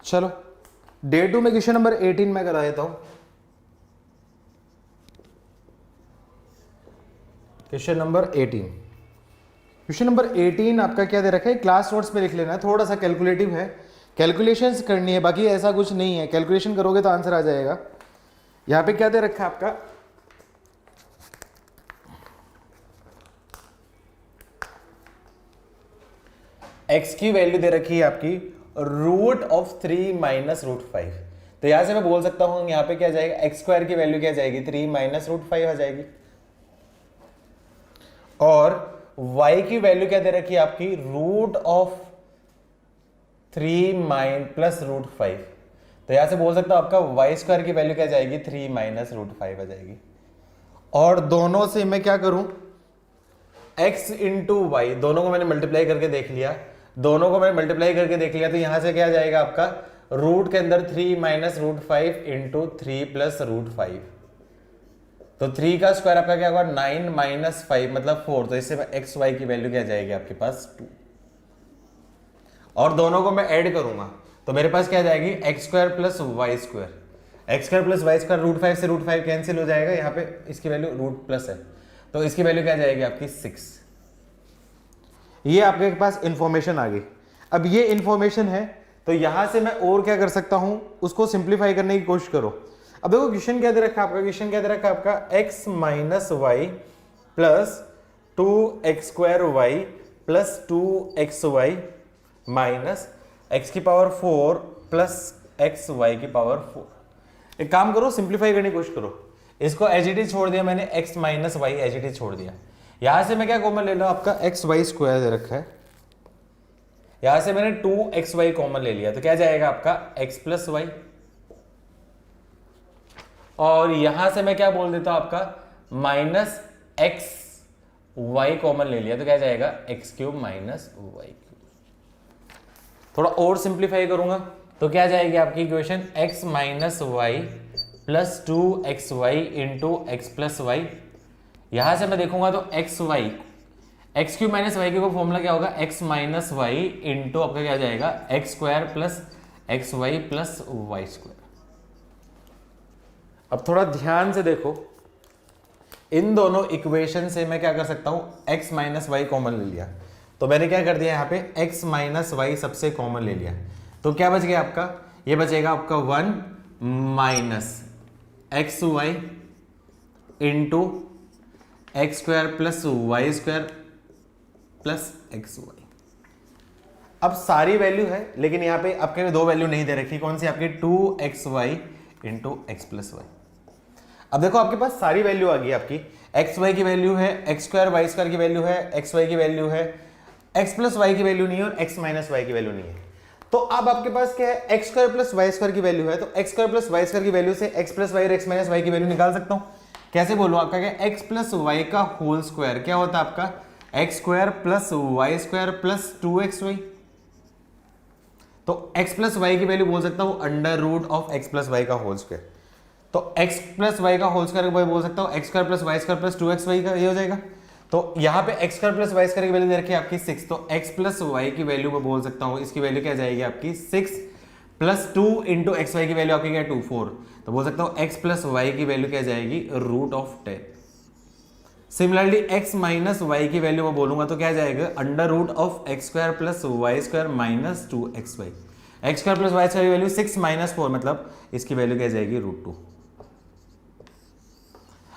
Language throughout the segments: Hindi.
चलो डे 2 में क्वेश्चन नंबर 18 में करा देता हूं। क्वेश्चन नंबर 18, क्वेश्चन नंबर 18 आपका क्या दे रखा है, क्लास नोट्स में लिख लेना है, थोड़ा सा कैलकुलेटिव है, कैलकुलेशंस करनी है, बाकी ऐसा कुछ नहीं है, कैलकुलेशन करोगे तो आंसर आ जाएगा। यहां पे क्या दे रखा है आपका, x की वैल्यू दे रखी है आपकी √3 माइनस √5। तो यहां से मैं बोल सकता हूं यहां पे क्या जाएगा, x स्क्वायर की वैल्यू क्या जाएगी 3 माइनस √5 आ जाएगी, और y की वैल्यू क्या दे रखी है आपकी √3 प्लस √5। तो यहां से बोल सकता हूं आपका y स्क्वायर की वैल्यू क्या जाएगी 3 माइनस √5 आ जाएगी। और दोनों से मैं क्या करूं, x इंटू वाई, दोनों को मैंने मल्टीप्लाई करके देख लिया, दोनों को मैंने मल्टीप्लाई करके देख लिया, तो यहां से क्या जाएगा आपका रूट के अंदर 3 माइनस √5 इंटू 3 प्लस √5। तो 3 का स्क्वायर आपका क्या होगा 9 माइनस 5 मतलब 4। तो इससे एक्स वाई की वैल्यू क्या जाएगी आपके पास 2। और दोनों को मैं ऐड करूंगा तो मेरे पास क्या जाएगी x square plus y square, x square plus y square √5 से √5 कैंसिल हो जाएगा, यहाँ पे इसकी वैल्यू रूट प्लस है तो इसकी वैल्यू क्या जाएगी आपकी 6। ये आपके पास इंफॉर्मेशन आ गई। अब ये इंफॉर्मेशन है तो यहां से मैं और क्या कर सकता हूं, उसको सिंप्लीफाई करने की कोशिश करो। अब देखो क्वेश्चन क्या दे रखा है आपका, क्वेश्चन क्या दे रखा है आपका x minus y plus 2x square y plus 2xy minus x की पावर 4 प्लस xy की पावर 4। एक काम करो सिंप्लीफाई करने की कोशिश करो, इसको एज इट इज छोड़ दिया मैंने, x minus y as it is छोड़ दिया। यहां से मैं क्या कॉमन ले लूं, आपका एक्स वाई स्क्वायर दे रखा है, यहां से मैंने 2xy कॉमन ले लिया तो क्या जाएगा आपका x प्लस वाई, और यहां से मैं क्या बोल देता हूं आपका माइनस एक्स वाई कॉमन ले लिया तो क्या जाएगा x cube minus y cube. थोड़ा और सिंप्लीफाई करूंगा तो क्या जाएगी आपकी equation x minus y plus 2xy into x plus y. यहां से मैं देखूंगा तो x y, x cube minus y cube का फॉर्मूला क्या होगा x माइनस वाई इंटू आपका क्या जाएगा x square plus x y plus y square. अब थोड़ा ध्यान से देखो, इन दोनों इक्वेशन से मैं क्या कर सकता हूं, x माइनस वाई कॉमन ले लिया तो मैंने क्या कर दिया यहाँ पे x माइनस वाई सबसे कॉमन ले लिया तो क्या बच गया आपका, ये बचेगा आपका 1 minus x y into x square plus y square plus x y. अब सारी वैल्यू है लेकिन यहाँ पे आपके दो वैल्यू नहीं दे रखी, कौन सी आपकी 2xy into x plus Y. अब देखो आपके पास सारी वैल्यू आ गई आपकी, एक्स वाई की वैल्यू है, एक्स स्क्वायर वाई स्क्वायर की वैल्यू है, एक्स वाई की वैल्यू है, एक्स प्लस वाई की वैल्यू नहीं है और एक्स माइनस वाई की वैल्यू नहीं है। तो अब आपके पास क्या है, x square plus y square की वैल्यू है तो x square plus y square की वैल्यू से एक्स प्लस वाई और एक्स माइनस वाई की वैल्यू निकाल सकता हूं। कैसे बोलूं, आपका क्या एक्स प्लस वाई का होल स्क्वायर क्या होता है आपका x square plus y square plus 2xy। तो x प्लस वाई की वैल्यू बोल सकता हूं under root of x plus y का होल स्क्वायर। तो x प्लस वाई का होल स्क्वायर बोल सकता हूं x square plus y square plus 2xy का, ये हो जाएगा। तो यहां पे x square plus y square की वैल्यू दे रखी है आपकी 6, तो x प्लस वाई की वैल्यू मैं बोल सकता हूं इसकी वैल्यू क्या जाएगी आपकी 6 प्लस 2 इंटू एक्स वाई की वैल्यू आपकी क्या 2 4, तो बोल सकता हूं x प्लस वाई की वैल्यू क्या जाएगी root of 10। Similarly x minus y की वैल्यू मैं बोलूंगा तो क्या जाएगा under root of x square plus y square minus 2xy। X square plus y square की वैल्यू 6 माइनस 4 मतलब इसकी वैल्यू क्या जाएगी √2।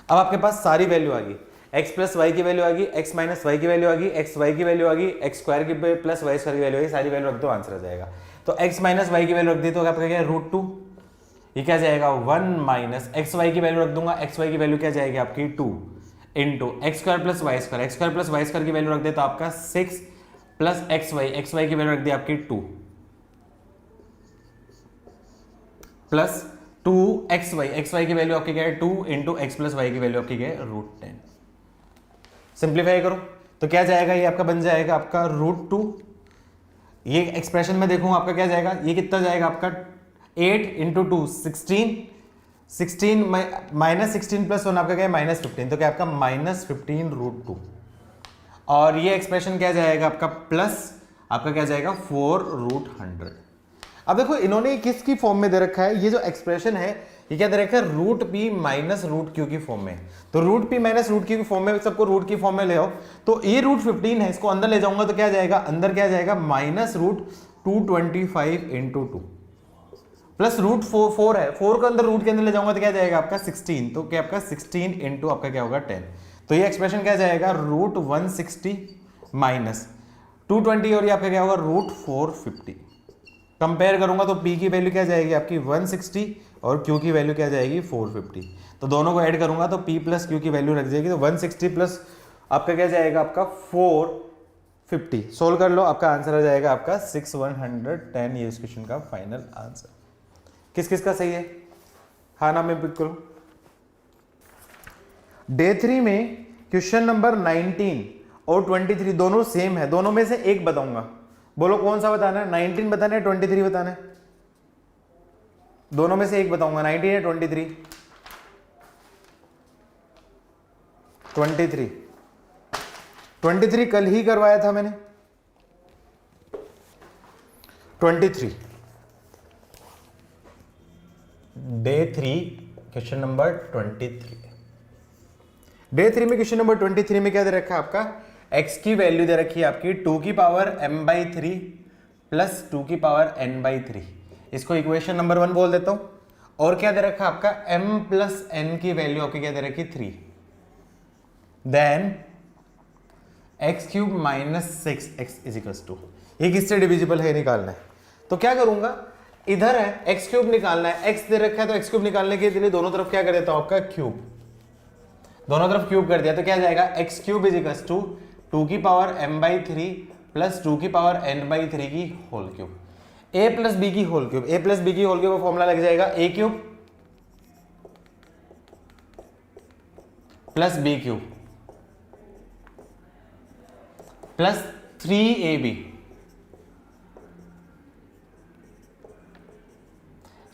अब आपके पास सारी वैल्यू आ गई, x प्लस वाई की वैल्यू आ गई, x माइनस वाई की वैल्यू आ गई, एक्स वाई की वैल्यू आ गई, एक्स स्क्वायर की प्लस वाई स्क्वायर की वैल्यू आ गई, सारी वैल्यू रख दो आंसर आ जाएगा। तो x माइनस वाई की वैल्यू रख दी तो आपका क्या √2, ये क्या जाएगा 1 माइनस एक्स वाई की वैल्यू रख दूंगा, एक्स वाई की वैल्यू क्या जाएगी आपकी 2 into x square plus y square, x square plus y square की वैल्यू रख दे तो आपका 6 प्लस एक्स वाई की वैल्यू रख दी आपकी 2 प्लस 2xy की वैल्यू आपकी क्या है 2 इंटू एक्स प्लस वाई की वैल्यू आपकी क्या है √10। सिंप्लीफाई करो तो क्या जाएगा, ये आपका बन जाएगा आपका √2। ये एक्सप्रेशन में देखूंगा आपका क्या जाएगा, ये कितना जाएगा आपका 8 इंटू 2 16, 16 माइनस 16 प्लस 1 आपका क्या है -15, तो क्या आपका -15 √2। और ये एक्सप्रेशन क्या जाएगा आपका प्लस आपका क्या जाएगा 4 √100। अब देखो इन्होंने किसकी फॉर्म में दे रखा है, ये जो एक्सप्रेशन है ये क्या दे रखा है, root p minus root q की फॉर्म में। तो root p minus root q की फॉर्म में, सबको रूट की फॉर्म में ले आओ। तो ये रूट 15 है, इसको अंदर ले जाऊंगा तो क्या जाएगा, अंदर क्या जाएगा, minus root 225 into 2 plus root 4 है, 4 को अंदर रूट के अंदर ले जाऊंगा तो क्या जाएगा आपका 16, तो क्या आपका 16 इंटू आपका क्या होगा 10। तो ये एक्सप्रेशन क्या जाएगा, रूट 160 माइनस 220 और ये आपका क्या होगा रूट 450। कंपेयर करूंगा तो p की वैल्यू क्या जाएगी आपकी 160 और q की वैल्यू क्या जाएगी 450। तो दोनों को ऐड करूंगा तो p प्लस q की वैल्यू रख जाएगी, तो 160 प्लस आपका क्या जाएगा आपका 450। सोल्व कर लो, आपका आंसर आ जाएगा आपका 6110। ये इस क्वेश्चन का फाइनल आंसर। किस किस का सही है, हाँ नाम में पिक करो। डे 3 में क्वेश्चन नंबर 19 और 23 दोनों सेम है, दोनों में से एक बताऊंगा, बोलो कौन सा बताना है, 19 बताना है 23 बताना है, दोनों में से एक बताऊंगा, 19 या 23। 23 कल ही करवाया था मैंने। 23 डे 3 क्वेश्चन नंबर 23। डे 3 में क्वेश्चन नंबर 23 में क्या दे रखा है आपका, x की वैल्यू दे रखी है आपकी 2 की पावर m/3 प्लस 2 की पावर n/3। इसको इक्वेशन नंबर 1 बोल देता हूं। और क्या दे रखा है आपका m प्लस n की वैल्यू आपकी क्या दे रखी 3, then x cube minus 6x is equal to, ये किससे डिविजिबल है निकालना है। तो क्या करूंगा, इधर है x क्यूब निकालना है, x दे रखा है तो x क्यूब निकालने के लिए दोनों तरफ क्या कर देता हूं आपका क्यूब, दोनों तरफ क्यूब कर दिया तो क्या जाएगा x cube is equal to 2 की पावर m/3 प्लस 2 की पावर n/3 की whole cube, a plus B की whole cube, a plus B की होल क्यूब का फॉर्मूला लग जाएगा a cube plus b cube plus 3ab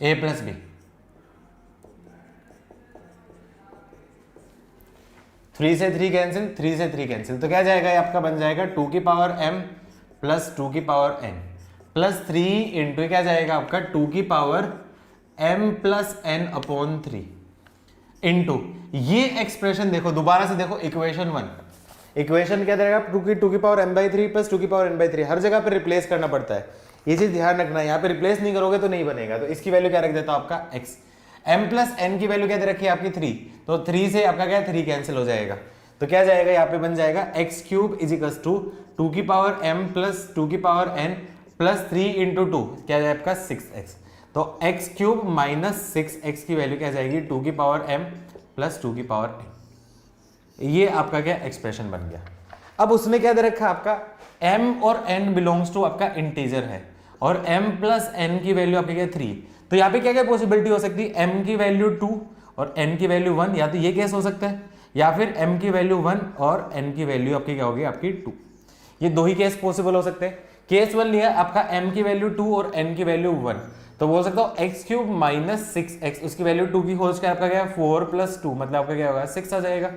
a plus B. 3 से 3 कैंसिल, 3 से 3 कैंसिल, तो क्या जाएगा ये आपका बन जाएगा 2 की पावर m प्लस 2 की पावर n प्लस 3 इंटू क्या जाएगा आपका 2 की power m plus n upon 3 into ये एक्सप्रेशन देखो, दोबारा से देखो इक्वेशन 1, इक्वेशन क्या देगा 2 की पावर m/3 प्लस 2 की पावर n/3, हर जगह पे रिप्लेस करना पड़ता है, ये चीज ध्यान रखना है, यहाँ पे रिप्लेस नहीं करोगे तो नहीं बनेगा। तो इसकी वैल्यू क्या रख देता हूं आपका x, m प्लस n की वैल्यू क्या दे रखी है आपकी 3, तो 3 से आपका क्या 3 कैंसिल हो जाएगा, तो क्या जाएगा यहाँ पे बन जाएगा x cube is equal to 2 की पावर m प्लस 2 की पावर n प्लस 3 इंटू 2 क्या जाएगा आपका 6x, तो x क्यूब माइनस 6x की वैल्यू क्या जाएगी 2 की पावर m प्लस 2 की पावर n। ये आपका क्या एक्सप्रेशन बन गया। अब उसमें क्या दे रखा है आपका m और n बिलोंग्स टू आपका इंटीजर है और m प्लस n की वैल्यू आपकी क्या 3, तो यहाँ पे क्या क्या पॉसिबिलिटी हो सकती है, m की वैल्यू 2 और n की वैल्यू 1, या तो ये केस हो सकता है, या फिर m की वैल्यू 1 और n की वैल्यू आपकी क्या होगी आपकी 2, ये दो ही केस पॉसिबल हो सकते हैं। केस 1 लिया आपका m की वैल्यू 2 और n की वैल्यू 1, तो बोल सकता हूँ x क्यूब माइनस 6x, उसकी वैल्यू 2 की होल स्क्वायर आपका क्या 4 प्लस 2 मतलब आपका क्या होगा 6 आ जाएगा,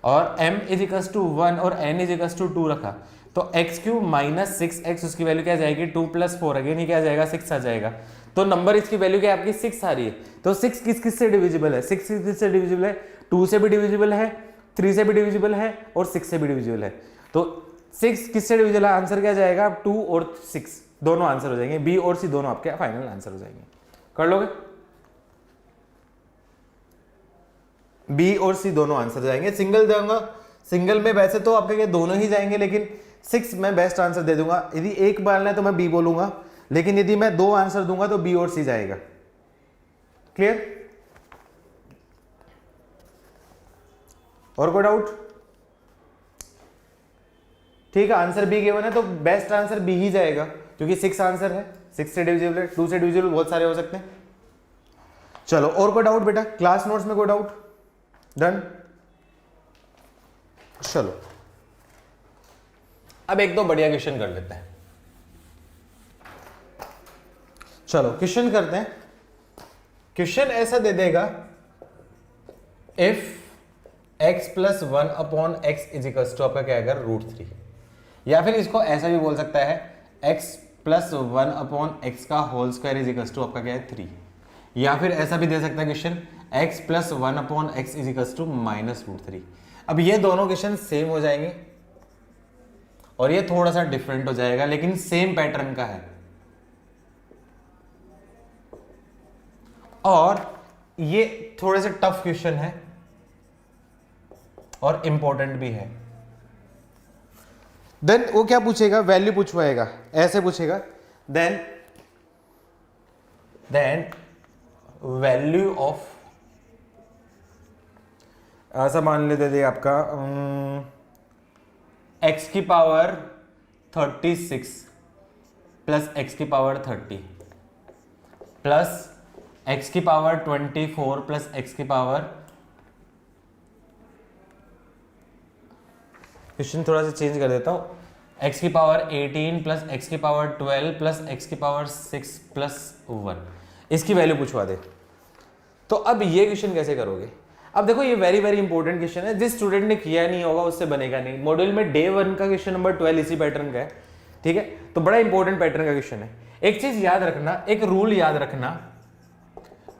और m इज इक्वल टू 1 और n इज इक्वल टू 2 रखा, तो x क्यूब माइनस 6x उसकी वैल्यू क्या जाएगी 2 प्लस 4, अगेन ही क्या जाएगा 6 आ जाएगा, तो नंबर इसकी वैल्यू क्या आपकी 6 आ रही है। तो 6 किस से डिविजिबल है, 6 किस से डिविजिबल है, 2 से भी डिविजिबल है, 3 से भी डिविजिबल है और 6 से भी डिविजिबल है। तो 6 किस से डिविजिबल है, आंसर क्या जाएगा 2 और 6 दोनों आंसर हो जाएंगे, बी और सी दोनों आपके फाइनल आंसर हो जाएंगे। कर लोगे, बी और सी दोनों आंसर जाएंगे। सिंगल दूंगा, सिंगल में वैसे तो आपके क्या दोनों ही जाएंगे, लेकिन 6 में बेस्ट आंसर दे दूंगा। यदि एक बार है तो मैं बी बोलूंगा, लेकिन यदि मैं 2 आंसर दूंगा तो बी और सी जाएगा। क्लियर, और कोई डाउट? ठीक है, आंसर बी गिवन है तो बेस्ट आंसर बी ही जाएगा, क्योंकि 6 आंसर है, 6 से डिविजिबल है, 2 से डिविजिबल बहुत सारे हो सकते हैं। चलो, और कोई डाउट बेटा, क्लास नोट्स में कोई डाउट? डन। चलो अब एक दो बढ़िया क्वेश्चन कर लेते हैं। चलो क्वेश्चन करते हैं। क्वेश्चन ऐसा दे देगा, if x plus 1 upon x is equal to आपका क्या आएगा √3, या फिर इसको ऐसा भी बोल सकता है x प्लस 1/x का whole square is equal to आपका क्या है 3, या फिर ऐसा भी दे सकता है question x plus 1/x is equal to -√3। अब ये दोनों क्वेश्चन सेम हो जाएंगे और ये थोड़ा सा डिफरेंट हो जाएगा, लेकिन सेम पैटर्न का है और ये थोड़े से टफ क्वेश्चन है और इंपॉर्टेंट भी है। देन वो क्या पूछेगा, वैल्यू पूछवाएगा, ऐसे पूछेगा, देन वैल्यू ऑफ, ऐसा मान लेते थे आपका x की पावर 36 प्लस x की पावर 30 प्लस x की पावर 24 प्लस x की पावर, क्वेश्चन थोड़ा सा चेंज कर देता हूं, x की पावर 18 प्लस x की पावर 12 प्लस x की पावर 6 प्लस 1, इसकी वैल्यू पूछवा दे। तो अब ये क्वेश्चन कैसे करोगे? अब देखो ये वेरी वेरी इंपॉर्टेंट क्वेश्चन है, जिस स्टूडेंट ने किया नहीं होगा उससे बनेगा नहीं। मॉड्यूल में डे 1 का क्वेश्चन नंबर 12 इसी पैटर्न का है, ठीक है, तो बड़ा इंपॉर्टेंट पैटर्न का क्वेश्चन है। एक चीज याद रखना, एक रूल याद रखना,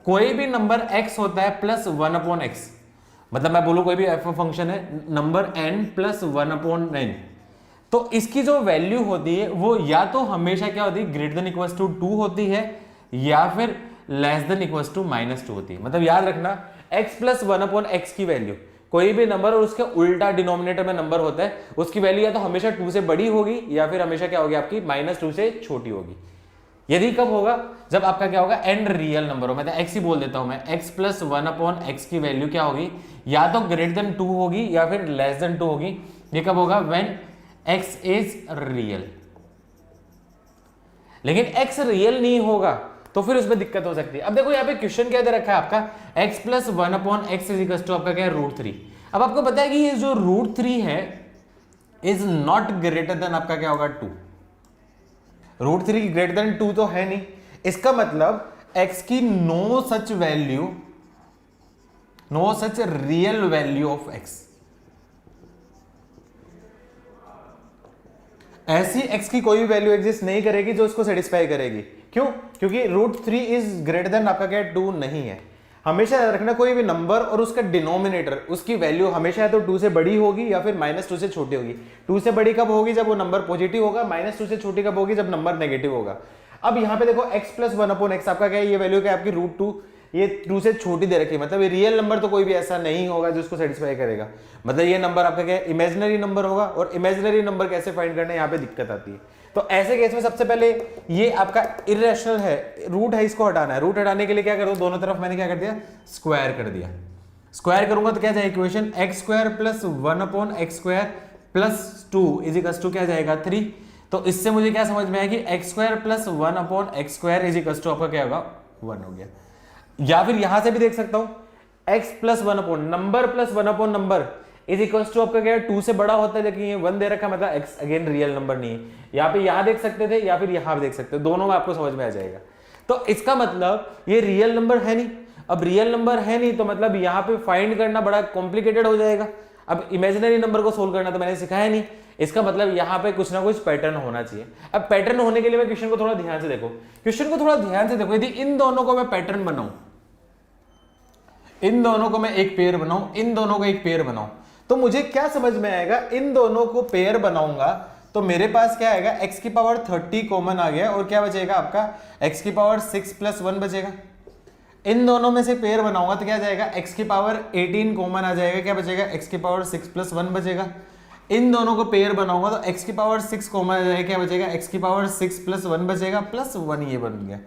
कोई भी नंबर x होता है प्लस 1/x, मतलब मैं बोलूं कोई भी f फंक्शन है नंबर n प्लस 1/n, तो इसकी जो वैल्यू होती है वो या तो हमेशा क्या होती है, ग्रेटर देन इक्वल्स टू 2 होती है, या फिर लेस देन इक्वल्स टू -2 होती है। मतलब याद रखना x प्लस 1/x की वैल्यू, कोई भी नंबर और उसके उल्टा डिनोमिनेटर में नंबर होता है, उसकी वैल्यू या तो हमेशा 2 से बड़ी होगी या फिर हमेशा क्या होगी आपकी -2 से छोटी होगी। यदि कब होगा, जब आपका क्या होगा, n रियल नंबर हो, मतलब x ही बोल देता हूं मैं, x प्लस 1/x की वैल्यू क्या होगी, या तो ग्रेटर देन 2 होगी या फिर लेस देन 2 होगी। ये कब होगा, व्हेन x इज रियल। लेकिन x रियल नहीं होगा तो फिर उसमें दिक्कत हो सकती है। अब देखो यहाँ पे क्वेश्चन क्या दे रखा है आपका, x plus 1/x is equal to आपका क्या है √3। अब आपको पता है कि ये जो √3 है इज नॉट ग्रेटर देन आपका क्या होगा 2, √3 ग्रेटर देन 2 तो है नहीं, इसका मतलब x की no such value, no such real value of x, ऐसी x की कोई भी वैल्यू एग्जिस्ट नहीं करेगी जो उसको सेटिस्फाई करेगी। क्यों? क्योंकि √3 इज ग्रेटर देन आपका क्या 2 नहीं है। हमेशा याद रखना कोई भी नंबर और उसका डिनोमिनेटर, उसकी वैल्यू हमेशा या तो 2 से बड़ी होगी या फिर -2 से छोटी होगी। 2 से बड़ी कब होगी, जब वो नंबर पॉजिटिव होगा, -2 से छोटी कब होगी, जब नंबर नेगेटिव होगा। अब यहाँ पे देखो x प्लस 1/x आपका क्या है, ये वैल्यू क्या है आपकी √2, ये 2 से छोटी दे रखी है, मतलब ये रियल नंबर तो कोई भी ऐसा नहीं होगा जो उसको सेटिस्फाई करेगा। मतलब ये नंबर आपका क्या है, इमेजिनरी नंबर होगा, और इमेजिनरी नंबर कैसे फाइंड करना है, यहाँ पे दिक्कत आती है। तो ऐसे केस में सबसे पहले ये आपका इरेशनल है, रूट है, इसको हटाना है। रूट हटाने के लिए क्या करूँ, दोनों तरफ मैंने क्या कर दिया, स्क्वायर कर दिया। स्क्वायर करूंगा तो क्या जाएगा equation, x² plus 1/x² plus 2 is equal to क्या जाएगा 3। तो इससे मुझे क्या समझ में आया कि x² plus 1/x² is equal to आपका क्या होगा 1 हो गया। या फिर यहां से भी देख सकता हूं x plus 1/ number plus 1/ number is equal to आपका क्या है 2 से बड़ा होता है, लेकिन ये 1 दे रखा, मतलब x अगेन रियल नंबर नहीं है। यहाँ पे यहां देख सकते थे या फिर यहां देख सकते थे, दोनों में आपको समझ में आ जाएगा। तो इसका मतलब ये रियल नंबर है नहीं। अब रियल नंबर है नहीं तो मतलब यहाँ पे फाइंड करना बड़ा कॉम्प्लिकेटेड हो जाएगा। अब इमेजिनरी नंबर को सोल्व करना तो मैंने सिखाया नहीं, इसका मतलब यहाँ पे कुछ ना कुछ पैटर्न होना चाहिए। अब पैटर्न होने के लिए मैं क्वेश्चन को थोड़ा ध्यान से देखो, क्वेश्चन को थोड़ा ध्यान से देखो। यदि इन दोनों को मैं पैटर्न बनाऊं, इन दोनों को मैं एक पेयर बनाऊं, इन दोनों को एक पेयर बनाऊं, तो मुझे क्या समझ में आएगा, इन दोनों को पेयर बनाऊंगा तो मेरे पास क्या आएगा, x की पावर 30 कॉमन आ गया और क्या बचेगा आपका x की पावर 6 प्लस 1 बचेगा। इन दोनों में से पेयर बनाऊंगा तो क्या जाएगा, x की पावर 18 कॉमन आ जाएगा, क्या बचेगा x की पावर 6 प्लस 1 बचेगा। इन दोनों को पेयर बनाऊंगा तो x की पावर 6 कॉमन आ जाएगा, क्या बचेगा x की पावर 6 प्लस 1 बचेगा, प्लस 1 ये बन गया।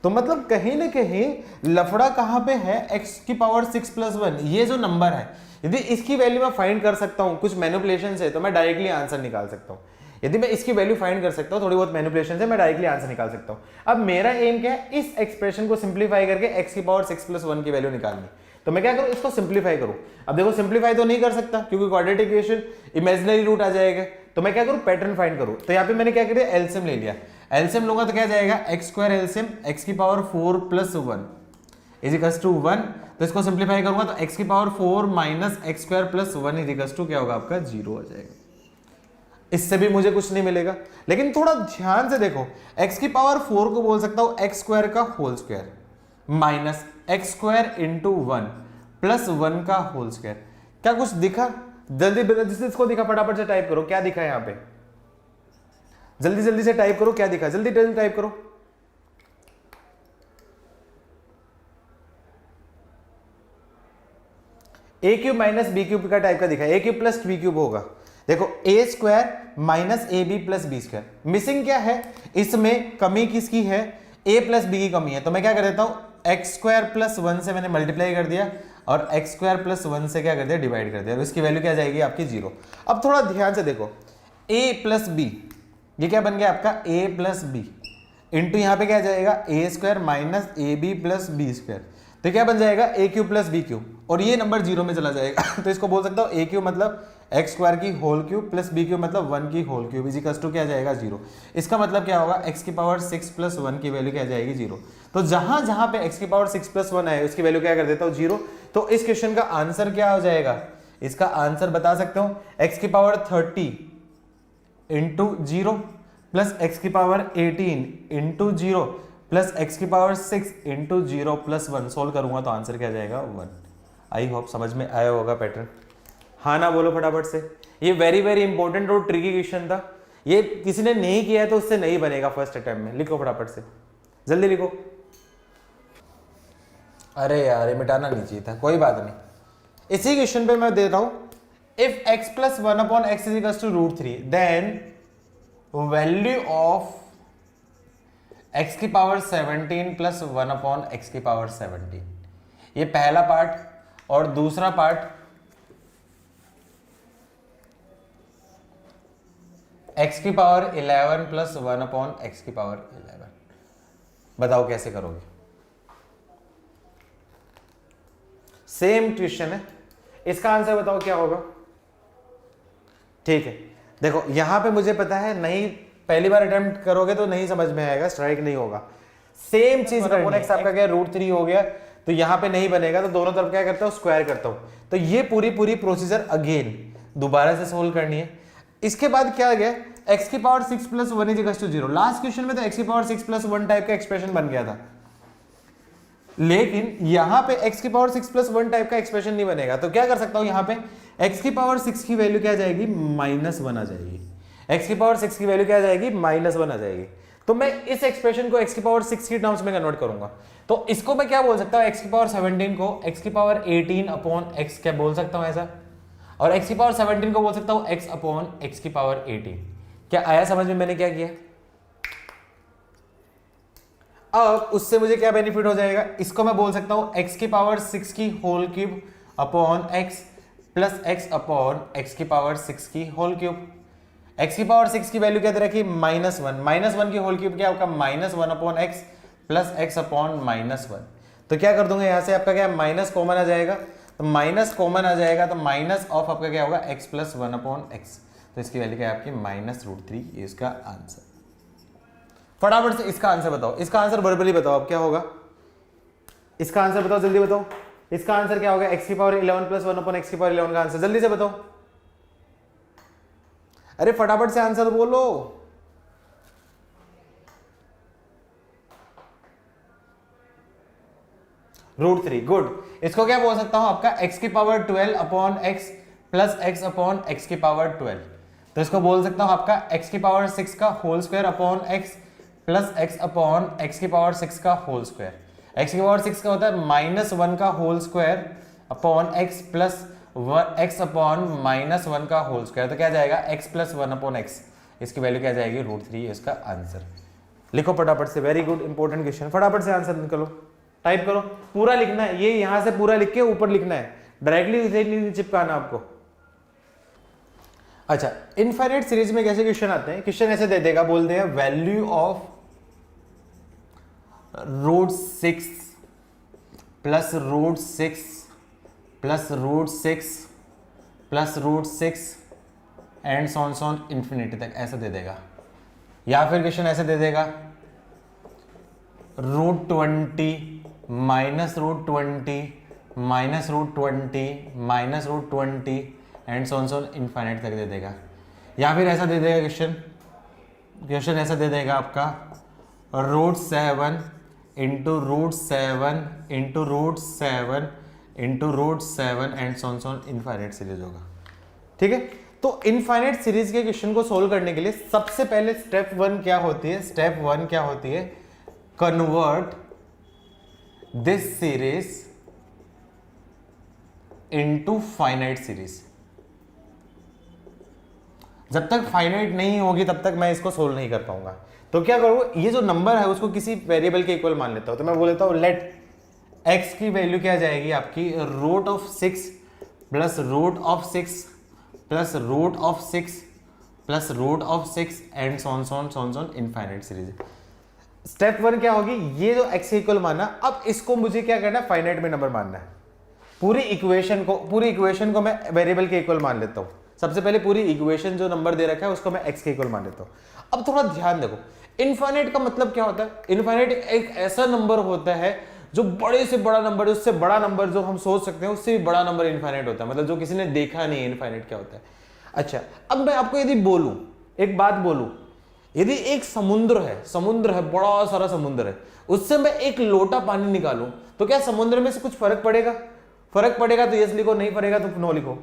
तो मतलब कहीं ना कहीं लफड़ा कहां पे है, x की पावर 6 प्लस 1 ये जो नंबर है, यदि इसकी वैल्यू मैं फाइंड कर सकता हूं कुछ मैनिपुलेशन से तो मैं डायरेक्टली आंसर निकाल सकता हूं। यदि मैं इसकी वैल्यू फाइंड कर सकता हूं थोड़ी बहुत मैनिपुलेशन से, मैं डायरेक्टली आंसर निकाल सकता हूं। अब मेरा एम क्या है, इस एक्सप्रेशन को सिंप्लीफाई करके x की पावर 6 प्लस 1 की वैल्यू निकालनी। तो मैं क्या करूं, इसको सिंप्लीफाई करूं। अब देखो सिंप्लीफाई तो नहीं कर सकता क्योंकि क्वाड्रेटिक इक्वेशन इमेजिनरी रूट आ जाएगा, तो मैं क्या करूं, पैटर्न फाइंड करूं। तो यहाँ पे मैंने क्या किया, एलसीएम ले लिया। एलसीएम लूंगा तो क्या जाएगा, x² एलसीएम x की power 4 plus 1 is equal to 1। तो इसको सिंप्लीफाई करूंगा तो x की power 4 minus x² plus 1 is equal to क्या होगा आपका 0 हो जाएगा। इससे भी मुझे कुछ नहीं मिलेगा। लेकिन थोड़ा ध्यान से देखो, x की पावर 4 को बोल सकता हूं x स्क्वायर का whole square minus x square into 1 plus 1 का होल स्क्वायर। क्या कुछ दिखा? जल्दी जल्दी इसको दिखा, फटाफट से टाइप करो क्या दिखा है यहां पे, जल्दी जल्दी से टाइप करो क्या दिखा, जल्दी जल्दी टाइप करो। A cube minus B cube का टाइप का दिखा है, A cube plus B cube होगा। देखो A square minus A B plus B square. Missing क्या है इसमें, कमी किसकी है? ए प्लस बी की कमी है। तो मैं क्या कर देता हूं, एक्स स्क्वायर प्लस 1 से मैंने मल्टीप्लाई कर दिया और एक्स स्क्वायर प्लस 1 से क्या कर दिया, डिवाइड कर दिया, और इसकी वैल्यू क्या जाएगी आपकी 0। अब थोड़ा ध्यान से देखो, ए प्लस बी, ये क्या बन गया आपका ए प्लस बी इंटू यहाँ पे क्या जाएगा A square minus A B plus B square. तो क्या बन जाएगा A cube plus B cube, और ये नंबर 0 में चला जाएगा। तो इसको बोल सकता हूँ ए क्यूब मतलब एक्स स्क्वायर की whole cube plus B cube मतलब 1 की whole cube is equals to क्या जाएगा 0। इसका मतलब क्या होगा, एक्स की पावर 6 प्लस 1 की वैल्यू क्या जाएगी 0। तो जहां जहां पे एक्स की पावर 6 प्लस 1 है उसकी वैल्यू क्या कर देता हूँ 0। तो इस क्वेश्चन का आंसर क्या हो जाएगा, इसका आंसर बता सकते हो एक्स की पावर 30 इंटू 0 प्लस एक्स की पावर 18 इंटू 0 प्लस एक्स की पावर 6 इंटू 0 प्लस 1। सोल्व करूंगा तो आंसर क्या जाएगा 1। आई होप समझ में आया होगा पैटर्न। हाँ ना बोलो फटाफट से। ये वेरी वेरी इंपॉर्टेंट और ट्रिकी क्वेश्चन था, ये किसी ने नहीं किया है तो उससे नहीं बनेगा फर्स्ट अटेम्प्ट में। लिखो फटाफट से, जल्दी लिखो। अरे यार ये मिटाना नहीं चाहिए था, कोई बात नहीं। इसी क्वेश्चन पे मैं दे रहा हूं, if x plus 1 upon x is equals to √3 then value of x की पावर 17 प्लस 1 अपॉन एक्स की पावर 17। ये पहला पार्ट, और दूसरा पार्ट x की पावर 11 प्लस 1 अपॉन एक्स की पावर 11। बताओ कैसे करोगे। सेम क्वेश्चन है, इसका आंसर बताओ क्या होगा। ठीक है, देखो यहां पे मुझे पता है नहीं, पहली बार अटेम्प्ट करोगे तो नहीं समझ में आएगा, स्ट्राइक नहीं होगा। सेम चीज एक्स आपका क्या √3 हो गया, तो यहां पे नहीं बनेगा, तो दोनों तरफ क्या करता हूं स्क्वायर करता हूं। तो ये पूरी प्रोसीजर अगेन दोबारा से सोल्व करनी है। इसके बाद क्या आ गया, x की power 6 plus 1 is equals to 0। Last question में तो x की पावर 6 प्लस 1 टाइप का एक्सप्रेशन बन गया था, लेकिन यहां पे x की पावर 6 प्लस 1 टाइप का एक्सप्रेशन नहीं बनेगा। तो क्या कर सकता हूं, यहां पे x की पावर 6 की वैल्यू क्या जाएगी, -1 आ जाएगी। x की पावर 6 की वैल्यू क्या आ जाएगी, -1 आ जाएगी। तो मैं इस एक्सप्रेशन को x की पावर 6 की टर्म्स में कन्वर्ट करूंगा। तो इसको मैं क्या बोल सकता हूं, x की पावर 17 को x की पावर 18 अपॉन x क्या बोल सकता हूं ऐसा, और x की पावर 17 को बोल सकता हूं x अपॉन x की पावर 18। क्या आया समझ में मैंने क्या किया। अब उससे मुझे क्या बेनिफिट हो जाएगा, इसको मैं बोल सकता हूं x की पावर 6 की whole cube upon x plus x upon x की पावर 6 की होल क्यूब। x की पावर 6 की वैल्यू क्या दे रखी, -1 -1 की होल क्यूब क्या आपका -1 upon x plus x upon -1। तो क्या कर दूंगा यहां से आपका क्या माइनस कॉमन आ जाएगा, तो माइनस कॉमन आ जाएगा, तो माइनस ऑफ आपका क्या होगा x प्लस 1 अपॉन x। तो इसकी वैल्यू क्या है आपकी -√3। इसका आंसर फटाफट से इसका आंसर बताओ, इसका आंसर वर्बली बताओ अब क्या होगा, इसका आंसर बताओ जल्दी बताओ। इसका आंसर क्या होगा, x की पावर 11 प्लस 1 अपॉन एक्स की पावर 11 का आंसर जल्दी से बताओ। अरे फटाफट से आंसर बोलो। √3 गुड। इसको क्या बोल सकता हूं आपका x की power 12 upon x plus x upon x की पावर 12। तो इसको बोल सकता हूं आपका x की पावर 6 का whole square upon x plus x upon x की पावर 6 का होल स्क्वायर। x की पावर 6 का होता है -1 का whole square upon x plus x upon -1 का होल स्क्वायर। तो क्या जाएगा x प्लस 1 अपॉन x। इसकी वैल्यू क्या जाएगी √3। इसका आंसर लिखो फटाफट से, वेरी गुड इंपॉर्टेंट क्वेश्चन। फटाफट से आंसर निकालो, टाइप करो, पूरा लिखना है, ये यहां से पूरा लिख के ऊपर लिखना है, डायरेक्टली इसे नहीं चिपकाना आपको। अच्छा, इनफाइनाइट सीरीज में कैसे क्वेश्चन आते हैं, क्वेश्चन ऐसे दे देगा, बोलते हैं value of √6 plus √6 plus √6 plus √6 and so on infinity तक ऐसा दे देगा। या फिर क्वेश्चन ऐसे दे देगा √20 minus √20 minus √20 minus √20 and so on infinite तक दे देगा। या फिर ऐसा दे देगा क्वेश्चन ऐसा दे देगा आपका √7 into √7 into √7 into √7 and so on infinite series होगा। ठीक है, तो इनफाइनाइट सीरीज के क्वेश्चन को सोल्व करने के लिए सबसे पहले स्टेप 1 क्या होती है? स्टेप 1 क्या होती है? Convert this series into finite series. जब तक फाइनाइट नहीं होगी तब तक मैं इसको सोल्व नहीं कर पाऊंगा। तो क्या करूँ, ये जो नंबर है उसको किसी वेरिएबल के इक्वल मान लेता हूं। तो मैं बोल देता हूं लेट x की वैल्यू क्या जाएगी आपकी, √6 plus √6 plus √6 plus √6 and so on infinite series. Step 1 क्या होगी, ये जो x के इक्वल माना, अब इसको मुझे क्या करना है, फाइनाइट में नंबर मानना है। पूरी इक्वेशन को मैं वेरिएबल के इक्वल मान लेता हूं। सबसे पहले पूरी इक्वेशन जो नंबर दे रखा है उसको मैं x के इक्वल मान लेता हूं। अब थोड़ा ध्यान देखो, इनफाइनाइट का मतलब क्या होता है? इनफाइनाइट एक ऐसा नंबर होता है जो बड़े से बड़ा नंबर है, उससे बड़ा नंबर जो हम सोच सकते हैं उससे भी बड़ा नंबर इनफाइनाइट होता है, मतलब जो किसी ने देखा नहीं है इनफाइनाइट क्या होता है। अच्छा, अब मैं आपको यदि बोलूं, एक बात बोलूं, यदि एक समुद्र है, बड़ा सारा समुद्र है, उससे मैं एक लोटा पानी निकालूं तो क्या समुद्र में से कुछ फर्क पड़ेगा? फर्क पड़ेगा तो यस लिखो, नहीं पड़ेगा तो नो लिखो।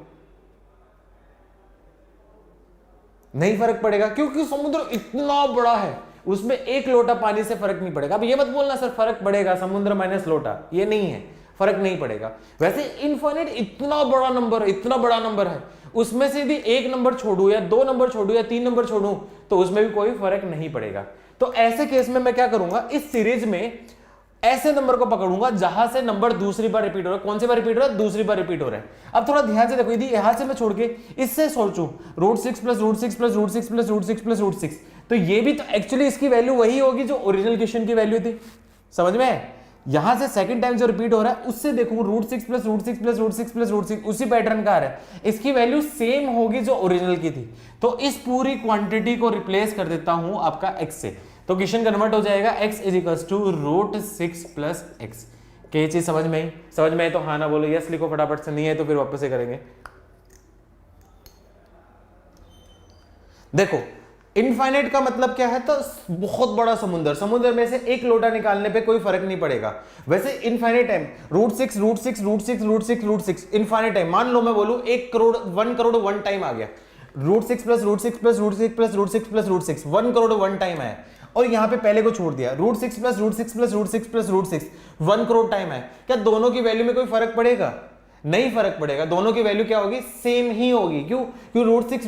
नहीं फर्क पड़ेगा क्योंकि समुद्र इतना बड़ा है, उसमें एक लोटा पानी से फर्क नहीं पड़ेगा। अब ये मत बोलना सर फर्क पड़ेगा, समुद्र माइनस लोटा, ये नहीं है, फर्क नहीं पड़ेगा। वैसे इनफाइनाइट इतना बड़ा नंबर है, उसमें से यदि एक नंबर छोड़ू या 2 नंबर छोड़ू या 3 नंबर छोड़ू तो उसमें भी कोई फर्क नहीं पड़ेगा। तो ऐसे केस में मैं क्या करूंगा, इस सीरीज में ऐसे नंबर को पकड़ूंगा जहां से नंबर दूसरी बार रिपीट हो रहा है। कौन सी बार रिपीट हो रहा है? दूसरी बार रिपीट हो रहा है। अब थोड़ा ध्यान से देखो, यदि यहां से मैं छोड़ के इससे सोचूं √6 प्लस √6 प्लस √6 प्लस √6 प्लस √6, तो ये भी तो एक्चुअली इसकी वैल्यू वही होगी जो ओरिजिनल क्वेश्चन की वैल्यू थी। समझ में? यहां से सेकंड टाइम जो रिपीट हो रहा है उससे देखूं √6 प्लस √6 प्लस √6 प्लस √6 उसी पैटर्न का आ रहा है, इसकी वैल्यू सेम होगी जो ओरिजिनल की थी। तो इस पूरी क्वांटिटी को रिप्लेस कर देता हूं आपका x से, तो क्वेश्चन कन्वर्ट हो जाएगा x is equals to √6 plus x। क्या चीज समझ में आई तो हाँ ना बोलो, यस लिखो फटाफट से, नहीं है तो फिर वापस से करेंगे। देखो इनफाइनाइट का मतलब क्या है, तो बहुत बड़ा समुद्र में से एक लोटा निकालने पे कोई फर्क नहीं पड़ेगा। वैसे इनफाइनाइट टाइम √6 इनफाइनाइट टाइम, मान लो मैं बोलूं 1 करोड़ 1 टाइम आ गया, √6 plus √6 plus √6 plus √6 plus √6 1 crore 1 time आया, और यहां पे पहले को छोड़ दिया √6 plus √6 plus √6 plus √6 1 crore time है। क्या दोनों की वैल्यू में कोई फर्क पड़ेगा? नहीं फर्क पड़ेगा, दोनों की वैल्यू क्या होगी, सेम ही होगी। क्यों? क्यों √6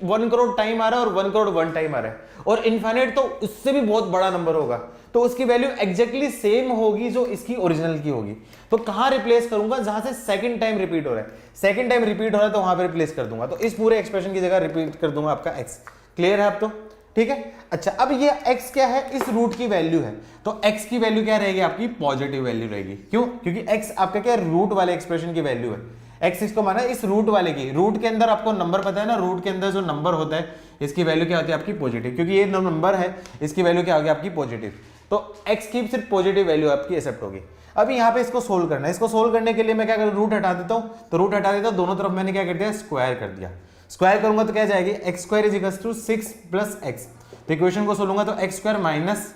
1 करोड़ टाइम आ रहा है और 1 करोड़ 1 टाइम आ रहा है, और इनफाइनाइट तो उससे भी बहुत बड़ा नंबर होगा, तो उसकी वैल्यू एग्जैक्टली सेम होगी जो इसकी ओरिजिनल की होगी। तो कहां रिप्लेस करूंगा, जहां से सेकंड टाइम रिपीट हो रहा है, सेकंड टाइम रिपीट हो रहा है तो वहां पे रिप्लेस कर दूंगा, तो इस पूरे एक्सप्रेशन की जगह रिपीट कर दूंगा आपका x। क्लियर है अब तो? ठीक है। अच्छा, अब ये x क्या है, इस रूट की वैल्यू है, तो x की वैल्यू क्या रहेगी आपकी, पॉजिटिव वैल्यू रहेगी। क्यों? क्योंकि x आपका क्या है, रूट वाले एक्सप्रेशन की वैल्यू है। x इसको माना इस रूट वाले की, रूट के अंदर आपको नंबर पता है ना, रूट के अंदर जो नंबर होता है इसकी वैल्यू क्या होती है आपकी, पॉजिटिव, क्योंकि ये नंबर है इसकी वैल्यू क्या होगी आपकी, पॉजिटिव। तो x की सिर्फ पॉजिटिव वैल्यू आपकी एक्सेप्ट होगी। अभी यहाँ पे इसको सोल्व करना है, इसको सोल्व करने के लिए मैं क्या करूँ, रूट हटा देता हूँ, तो रूट हटा देता हूँ, दोनों तरफ मैंने क्या कर दिया, स्क्वायर कर दिया। स्क्वायर करूंगा तो क्या जाएगी, x² is equal to 6 plus x। तो इक्वेशन को सोलूंगा तो x² minus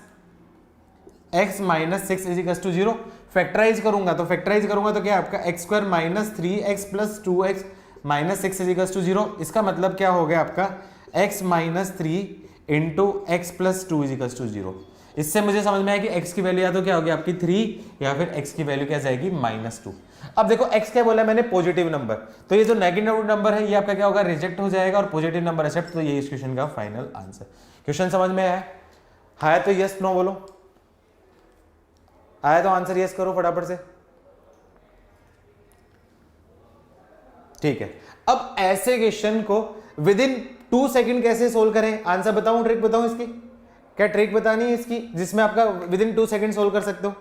x minus 6 is equal to 0। Factorise करूंगा तो क्या आपका x² minus 3x plus 2x minus 6 is equal to 0। इसका मतलब क्या हो गया आपका x minus 3 into x plus 2 is equal to 0। इससे मुझे समझ में आया कि x की वैल्यू या तो क्या होगी आपकी 3 या फिर x की वैल्यू क्या जाएगी -2। अब देखो x क्या बोला मैंने, पॉजिटिव नंबर, तो ये जो नेगेटिव नंबर है ये आपका क्या होगा, रिजेक्ट हो जाएगा, और पॉजिटिव नंबर एक्सेप्ट, तो ये इस क्वेश्चन का फाइनल आंसर। क्वेश्चन समझ में आया? है तो यस नो बोलो, आया तो आंसर यस करो फटाफट से। ठीक है, अब ऐसे क्वेश्चन को विद इन 2 सेकंड कैसे सोल्व करें, आंसर बताऊं, ट्रिक बताऊं इसकी, क्या ट्रिक बतानी है इसकी जिसमें आपका विद इन 2 सेकंड सोल्व कर सकते हो?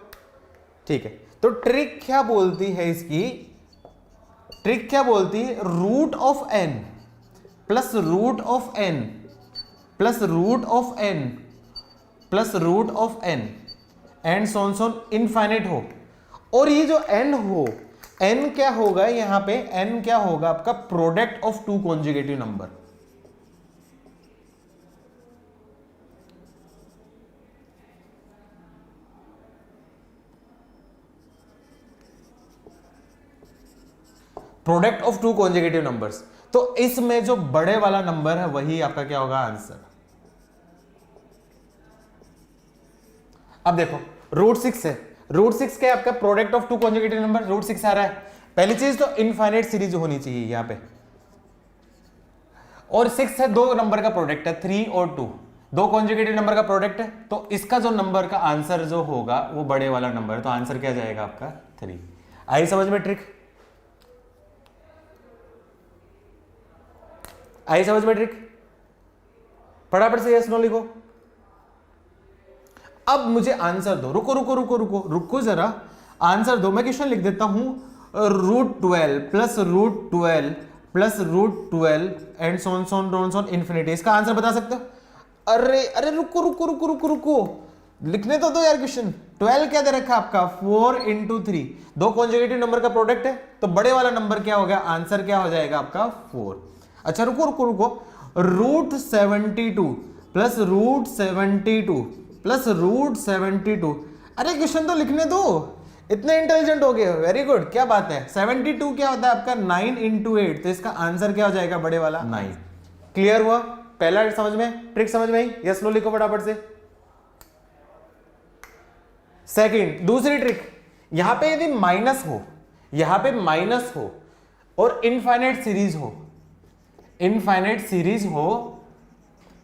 ठीक है, तो ट्रिक क्या बोलती है इसकी, ट्रिक क्या बोलती है, root of n plus root of n plus root of n plus root of n and so on infinite हो, और ये जो n हो, n क्या होगा यहां पे, n क्या होगा आपका, product of 2 conjugative number. Product of two consecutive numbers, तो इसमें जो बड़े वाला नंबर है वही आपका क्या होगा आंसर। अब देखो रूट 6 है, रूट 6 क्या है आपका product of two consecutive number, root 6 आ रहा है। पहली चीज तो इनफाइनाइट सीरीज होनी चाहिए यहां पे, और 6 है दो नंबर का प्रोडक्ट है, 3 और 2 दो कॉन्जिक्यूटिव नंबर का प्रोडक्ट है, तो इसका जो नंबर का आंसर जो होगा वो बड़े वाला नंबर है, तो आंसर क्या जाएगा आपका 3। आई समझ में ट्रिक, आई समझ में ट्रिक, फटाफट से यस नो लिखो। अब मुझे आंसर दो, रुको रुको रुको रुको रुको जरा, आंसर दो। मैं क्वेश्चन लिख देता हूं, √12 plus √12 plus √12 and so on so on डोन सोन इन्फिनिटी, इसका आंसर बता सकते हो? अरे अरे रुको रुको रुको रुको रुको, लिखने तो दो यार क्वेश्चन। 12 क्या दे रखा आपका 4 × 3, दो कॉन्जुगेटिव नंबर का प्रोडक्ट है, तो बड़े वाला नंबर क्या हो गया, आंसर क्या हो जाएगा आपका 4। अच्छा रुको रुको रुको, √72 प्लस √72 प्लस √72, अरे क्वेश्चन तो लिखने दो, इतने इंटेलिजेंट हो गए, वेरी गुड, क्या बात है। 72 क्या होता है आपका 9 × 8, तो इसका आंसर क्या हो जाएगा बड़े वाला 9। क्लियर हुआ? पहला समझ में, ट्रिक समझ में आई? यस नो लिखो फटाफट से। सेकंड, दूसरी ट्रिक, यहां पे यदि माइनस हो, यहां पे माइनस हो और इनफाइनाइट सीरीज हो, इनफाइनाइट सीरीज हो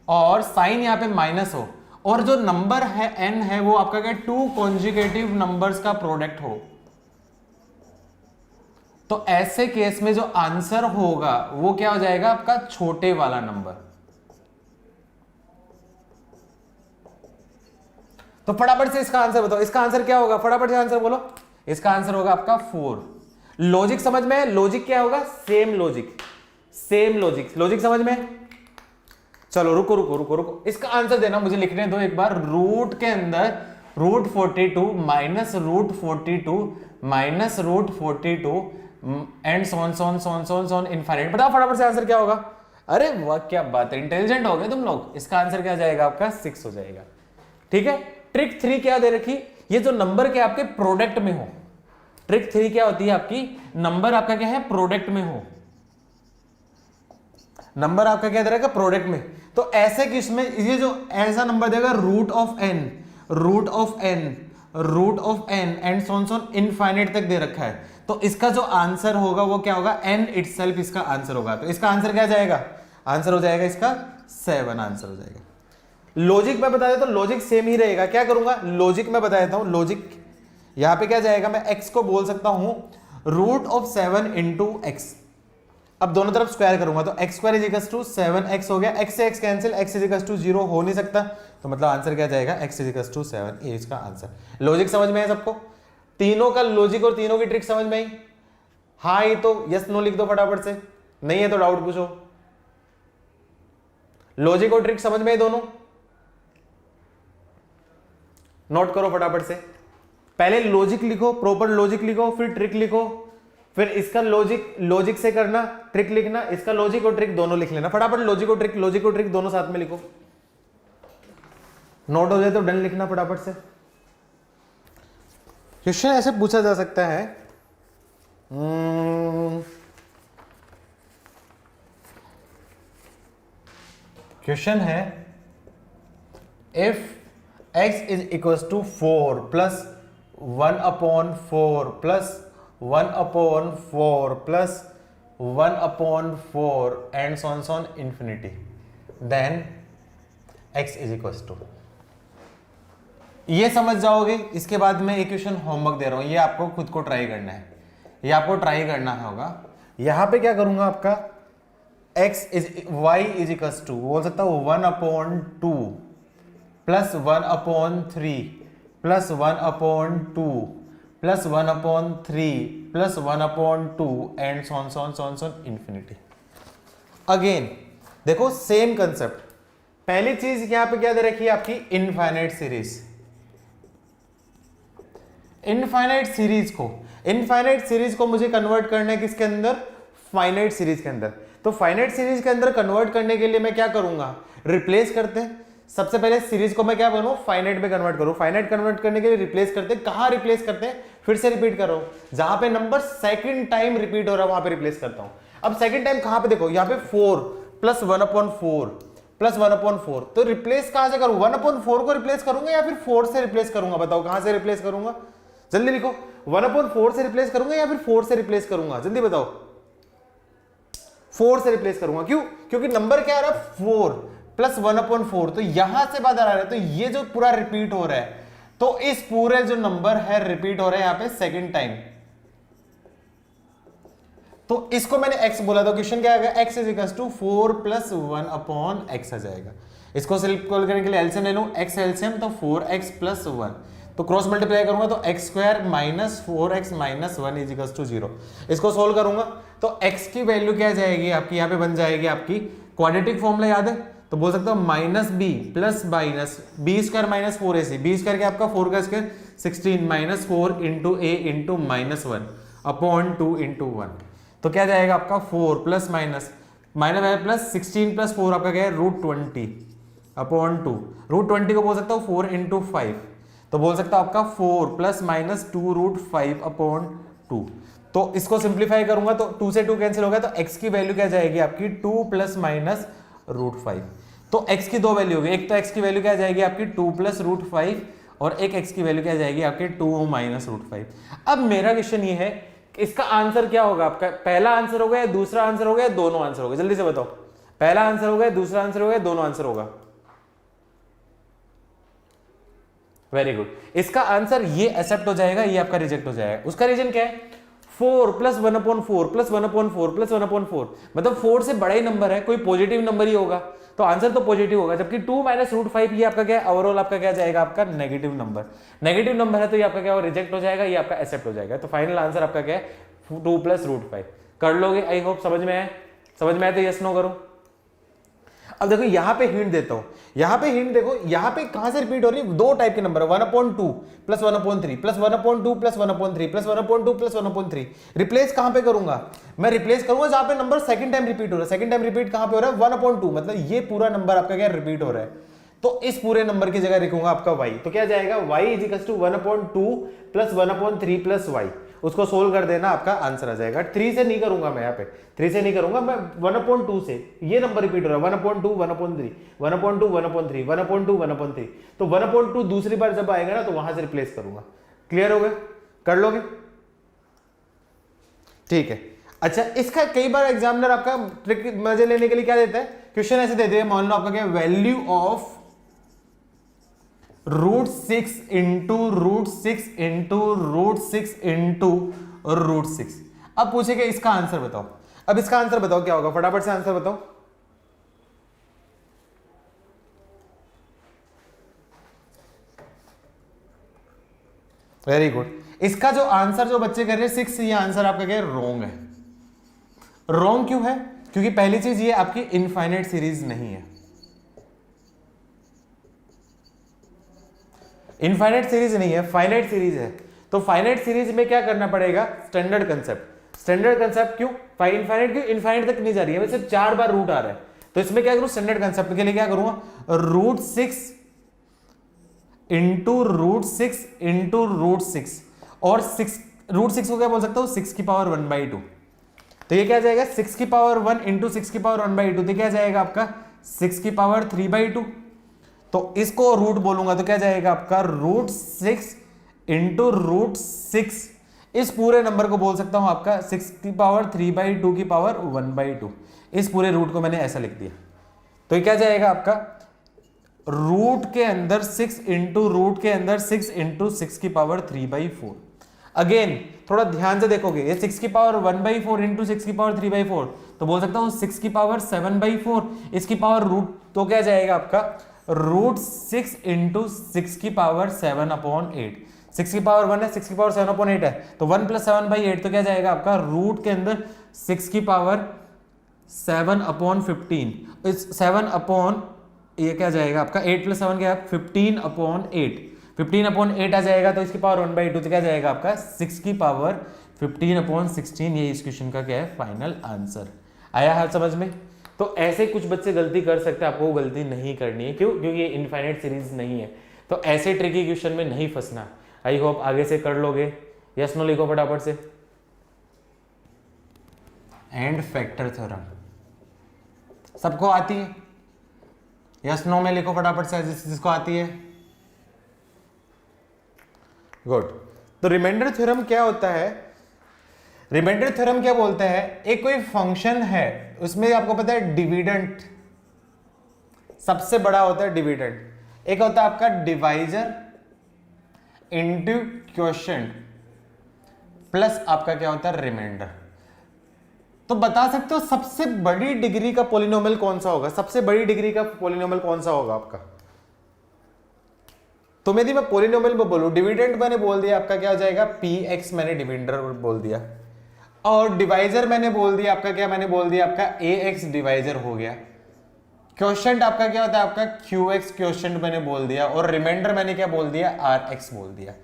और साइन यहां पे माइनस हो, और जो नंबर है n है वो आपका क्या टू कॉन्जुगेटिव नंबर्स का प्रोडक्ट हो, तो ऐसे केस में जो आंसर होगा वो क्या हो जाएगा आपका छोटे वाला नंबर। तो फटाफट से इसका आंसर बताओ, इसका आंसर क्या होगा, फटाफट से आंसर बोलो। इसका आंसर होगा आपका 4। लॉजिक समझ में है? लॉजिक क्या होगा, same logic, same logic, logic समझ में? चलो रुको रुको रुको रुको, इसका आंसर देना मुझे लिखने दो एक बार। रूट के अंदर √42 minus √42 minus √42 and so on so on so on so on so on infinite, बताओ फटाफट से आंसर क्या होगा। अरे वाह क्या बात है, इंटेलिजेंट हो गए तुम लोग। इसका आंसर क्या जाएगा आपका 6 हो जाएगा। ठीक है, ट्रिक 3 क्या दे रखी, ये जो नंबर के आपके प्रोडक्ट में हो, ट्रिक 3 क्या होती है आपकी, नंबर आपका क्या है प्रोडक्ट में हो, नंबर आपका क्या दे रखा प्रोडक्ट में, तो ऐसे किस में ये जो ऐसा नंबर देगा root of n, root of n, root of n and so on so on infinite तक दे रखा है, तो इसका जो आंसर होगा वो क्या होगा n इटसेल्फ इसका आंसर होगा। तो इसका आंसर क्या जाएगा, आंसर हो जाएगा इसका 7 आंसर हो जाएगा। लॉजिक मैं बता देता हूं, लॉजिक सेम ही रहेगा। क्या करूंगा, लॉजिक मैं बता देता हूं, लॉजिक यहां पे क्या जाएगा, मैं x को बोल सकता हूं √7 × x, अब दोनों तरफ स्क्वायर करूंगा तो x² 7x हो गया, x से x कैंसिल, x 0 हो नहीं सकता, तो मतलब आंसर क्या जाएगा x 7, ये इसका आंसर। लॉजिक समझ में है सबको, तीनों का लॉजिक और तीनों की ट्रिक समझ में आई? हाँ ये तो यस नो लिख दो फटाफट से, नहीं है तो डाउट पूछो। लॉजिक और ट्रिक समझ में आई दोनों? नोट करो फटाफट से, पहले लॉजिक लिखो, प्रॉपर लॉजिक लिखो, फिर ट्रिक लिखो, फिर इसका लॉजिक, लॉजिक से करना, ट्रिक लिखना, इसका लॉजिक और ट्रिक दोनों लिख लेना फटाफट। लॉजिक और ट्रिक दोनों साथ में लिखो, नोट हो जाए तो डन लिखना फटाफट से। क्वेश्चन ऐसे पूछा जा सकता है, क्वेश्चन है if x = 4 plus 1/4 plus 1/4 plus 1/4 and so on so on infinity, then x = ये समझ जाओगे। इसके बाद मैं एक क्वेश्चन होमवर्क दे रहा हूं, ये आपको खुद को ट्राई करना है, ये आपको ट्राई करना होगा। यहां पे क्या करूंगा आपका y = बोल सकता हूं 1/2 plus 1/3 plus 1/2 plus 1/3 plus 1/2 and so on so on so on so on infinity. Again देखो सेम कंसेप्ट, पहली चीज यहां पे क्या दे रखी है आपकी इनफाइनाइट सीरीज। इनफाइनाइट सीरीज को मुझे कन्वर्ट करना है किसके अंदर, फाइनाइट सीरीज के अंदर। तो फाइनाइट सीरीज के अंदर कन्वर्ट करने के लिए मैं क्या करूंगा, रिप्लेस करते हैं। सबसे पहले सीरीज को मैं क्या करूं, फाइनाइट में कन्वर्ट करूं। फाइनाइट कन्वर्ट करने के लिए रिप्लेस करते हैं, कहां रिप्लेस करते हैं, फिर से रिपीट कर रहा हूं, जहां पे नंबर सेकंड टाइम रिपीट हो रहा है वहां पे रिप्लेस करता हूं। अब सेकंड टाइम कहां पे देखो, यहां पे 4 प्लस 1/4 प्लस 1/4, तो रिप्लेस कहां से करूं, 1/4 को रिप्लेस करूंगा या फिर 4 से रिप्लेस करूंगा, बताओ कहां से रिप्लेस करूंगा, जल्दी लिखो। 1/4 से रिप्लेस करूंगा या फिर 4 से रिप्लेस करूंगा, जल्दी बताओ। 4 से रिप्लेस करूंगा, क्यों, क्योंकि नंबर क्या आ रहा है 4 प्लस 1/4, तो यहां से बात आ रहा है, तो ये जो पूरा रिपीट हो रहा है, तो इस पूरे जो नंबर है रिपीट हो रहा है यहां पे सेकंड टाइम, तो इसको मैंने x बोला, तो क्वेश्चन क्या आएगा, x is equal to 4 plus 1/x आ जाएगा। इसको सिंपल करने के लिए एलसीएम ले लूं, x एलसीएम तो 4x प्लस 1, तो क्रॉस मल्टीप्लाई करूंगा तो x square minus 4x minus 1 is equal to 0। इसको सोल्व करूंगा तो x की वैल्यू क्या जाएगी आपकी, यहाँ पे बन जाएगी आपकी क्वाड्रेटिक फॉर्मूला याद है, तो बोल सकता हूँ minus b plus minus b square minus 4ac, b square क्या आपका 4 का square 16 minus 4 into a into minus 1 upon 2 into 1, तो क्या जाएगा आपका 4 plus minus minus plus 16 plus 4 आपका क्या है √20 अपॉन 2, √20 को बोल सकता हूँ 4 इंटू 5, तो बोल सकता हूँ आपका 4 प्लस माइनस 2√5 अपॉन 2, तो इसको सिंप्लीफाई करूंगा तो 2 से 2 कैंसिल होगा, तो x की वैल्यू क्या जाएगी आपकी 2 प्लस माइनस √5, तो x की दो वैल्यू होगी, एक तो x की वैल्यू क्या जाएगी आपकी 2 प्लस √5 और एक x की वैल्यू क्या जाएगी आपकी 2 माइनस √5। अब मेरा क्वेश्चन ये है इसका आंसर क्या होगा आपका, पहला आंसर होगा या दूसरा आंसर होगा या दोनों आंसर होगा, जल्दी से बताओ, पहला आंसर होगा या दूसरा आंसर होगा या दोनों आंसर होगा। वेरी गुड, इसका आंसर ये एक्सेप्ट हो जाएगा, ये आपका रिजेक्ट हो जाएगा। उसका रीजन क्या है, 4 प्लस 1/4 प्लस 1/4 प्लस 1/4, मतलब 4 से बड़ा ही नंबर है, कोई पॉजिटिव नंबर ही होगा, तो आंसर तो पॉजिटिव होगा, जबकि 2 माइनस √5 ये आपका क्या है, ओवरऑल आपका क्या जाएगा, आपका नेगेटिव नंबर, नेगेटिव नंबर है तो ये आपका क्या होगा, रिजेक्ट हो जाएगा, ये आपका एक्सेप्ट हो जाएगा। तो फाइनल आंसर आपका क्या है 2 प्लस √5। कर लोगे, आई होप समझ में आए, समझ में आए तो यस नो करो। अब देखो यहां पे हिंट देता हूं, यहां पे हिंट देखो, यहां पे कहां से रिपीट हो रही है, दो टाइप के नंबर है, 1/2 plus 1/3 plus 1/2 plus 1/3 plus 1/2 plus 1/3। Replace कहां पे करूंगा, मैं रिप्लेस करूंगा जहां पे नंबर सेकंड टाइम रिपीट हो रहा है, सेकंड टाइम रिपीट कहां पे हो रहा है 1/2, मतलब ये पूरा नंबर आपका क्या रिपीट हो रहा है, तो इस पूरे नंबर की जगह लिखूंगा आपका y, तो क्या जाएगा y is equal to 1/2 plus 1/3 plus y, उसको सोल्व कर देना, आपका आंसर आ जाएगा। 3 से नहीं करूंगा मैं, यहाँ पे 3 से नहीं करूंगा मैं, 1/2 से, ये नंबर रिपीट हो रहा है 1/2 1/3 1/2 1/3 1/2 1/3, तो 1/2 दूसरी बार जब आएगा ना तो वहां से रिप्लेस करूंगा। क्लियर हो गया, कर लोगे, ठीक है। अच्छा, इसका कई बार एग्जामिनर आपका ट्रिक मजे लेने के लिए क्या देता है, क्वेश्चन ऐसे देते हैं, मान लो आपका क्या value of √6 into √6 into √6 into √6, अब पूछेगा इसका आंसर बताओ। अब इसका आंसर बताओ क्या होगा, फटाफट से आंसर बताओ। वेरी गुड, इसका जो आंसर जो बच्चे कर रहे हैं 6, ये आंसर आपका क्या है रॉन्ग है। रॉन्ग क्यों है, क्योंकि पहली चीज ये आपकी इनफाइनाइट सीरीज नहीं है, इनफाइनाइट सीरीज नहीं है, फाइनाइट सीरीज है। तो फाइनाइट सीरीज में क्या करना पड़ेगा, स्टैंडर्ड कंसेप्ट। स्टैंडर्ड कंसेप्ट क्यों, इनफाइनाइट क्यों, इनफाइनाइट तक नहीं जा रही है, सिर्फ 4 बार रूट आ रहा है, तो इसमें क्या करूं, स्टैंडर्ड कंसेप्ट के लिए क्या करूंगा, √6 इंटू √6 इंटू √6, और √6 को क्या बोल सकता हूं 6 की पावर 1/2, तो ये क्या जाएगा 6 की पावर 1 इंटू 6 की पावर 1/2, तो क्या जाएगा आपका 6 की पावर 3/2, तो इसको रूट बोलूंगा तो क्या जाएगा आपका √6 इंटू √6, इस पूरे नंबर को बोल सकता हूं आपका 6 की पावर 3/2 की पावर 1/2, इस पूरे रूट को मैंने ऐसा लिख दिया, तो ये क्या जाएगा आपका रूट के अंदर 6 इंटू रूट के अंदर 6 इंटू 6 की पावर 3/4। अगेन थोड़ा ध्यान से देखोगे, ये 6 की पावर 1/4 इंटू 6 की पावर 3/4, तो बोल सकता हूं 6 की पावर 7/4, इसकी पावर रूट, तो क्या जाएगा आपका √6 इंटू 6 की पावर 7/8, 6 की पावर 1 है, 6 की पावर 7/8 है, तो 1 प्लस 7/8, तो क्या जाएगा आपका रूट के अंदर 6 की पावर 7/15, इस 7 ये क्या जाएगा आपका 8 प्लस 7 क्या है 15/8, 15/8 आ जाएगा, तो इसकी पावर 1/2, तो क्या जाएगा आपका 6 की पावर 15/16, ये इस क्वेश्चन का क्या है फाइनल आंसर। आया है समझ में। तो ऐसे कुछ बच्चे गलती कर सकते हैं, आपको वो गलती नहीं करनी है, क्यों, क्योंकि ये इनफाइनाइट सीरीज नहीं है, तो ऐसे ट्रिकी क्वेश्चन में नहीं फंसना। आई होप आगे से कर लोगे, यस नो लिखो फटाफट से। एंड फैक्टर थ्योरम सबको आती है, यस नो में लिखो फटाफट से जिसको आती है। गुड। तो रिमाइंडर थ्योरम क्या होता है? रिमाइंडर थ्योरम क्या बोलता है, एक कोई फंक्शन है उसमें आपको पता है डिविडेंट सबसे बड़ा होता है डिविडेंट, एक होता है आपका डिवाइजर इनटू क्वोशिएंट प्लस आपका क्या होता है रिमाइंडर। तो बता सकते हो सबसे बड़ी डिग्री का पॉलिनोमियल कौन सा होगा? सबसे बड़ी डिग्री का पॉलिनोमियल कौन सा होगा आपका? तो यदि मैं पॉलिनोमियल में बोलूं, डिविडेंड मैंने बोल दिया आपका क्या हो जाएगा px, मैंने डिविडेंडर बोल दिया, और डिवाइजर मैंने बोल दिया आपका क्या, मैंने बोल दिया आपका ax डिवाइजर हो गया। क्वोशिएंट आपका क्या होता है आपका qx क्वोशिएंट मैंने बोल दिया, और रिमाइंडर मैंने क्या बोल दिया rx बोल दिया।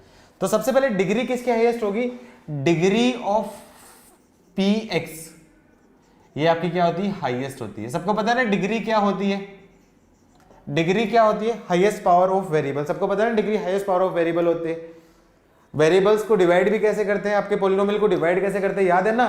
तो सबसे पहले डिग्री किसकी हाईएस्ट होगी? डिग्री ऑफ px, ये आपकी क्या होती है? हाईएस्ट होती है। सबको पता है ना डिग्री क्या होती है? डिग्री क्या होती है? Highest power of variable. सबको पता है ना degree highest power of variable होते हैं। वेरिएबल्स को डिवाइड भी कैसे करते हैं? आपके पॉलिनोमियल को डिवाइड कैसे करते हैं याद है ना?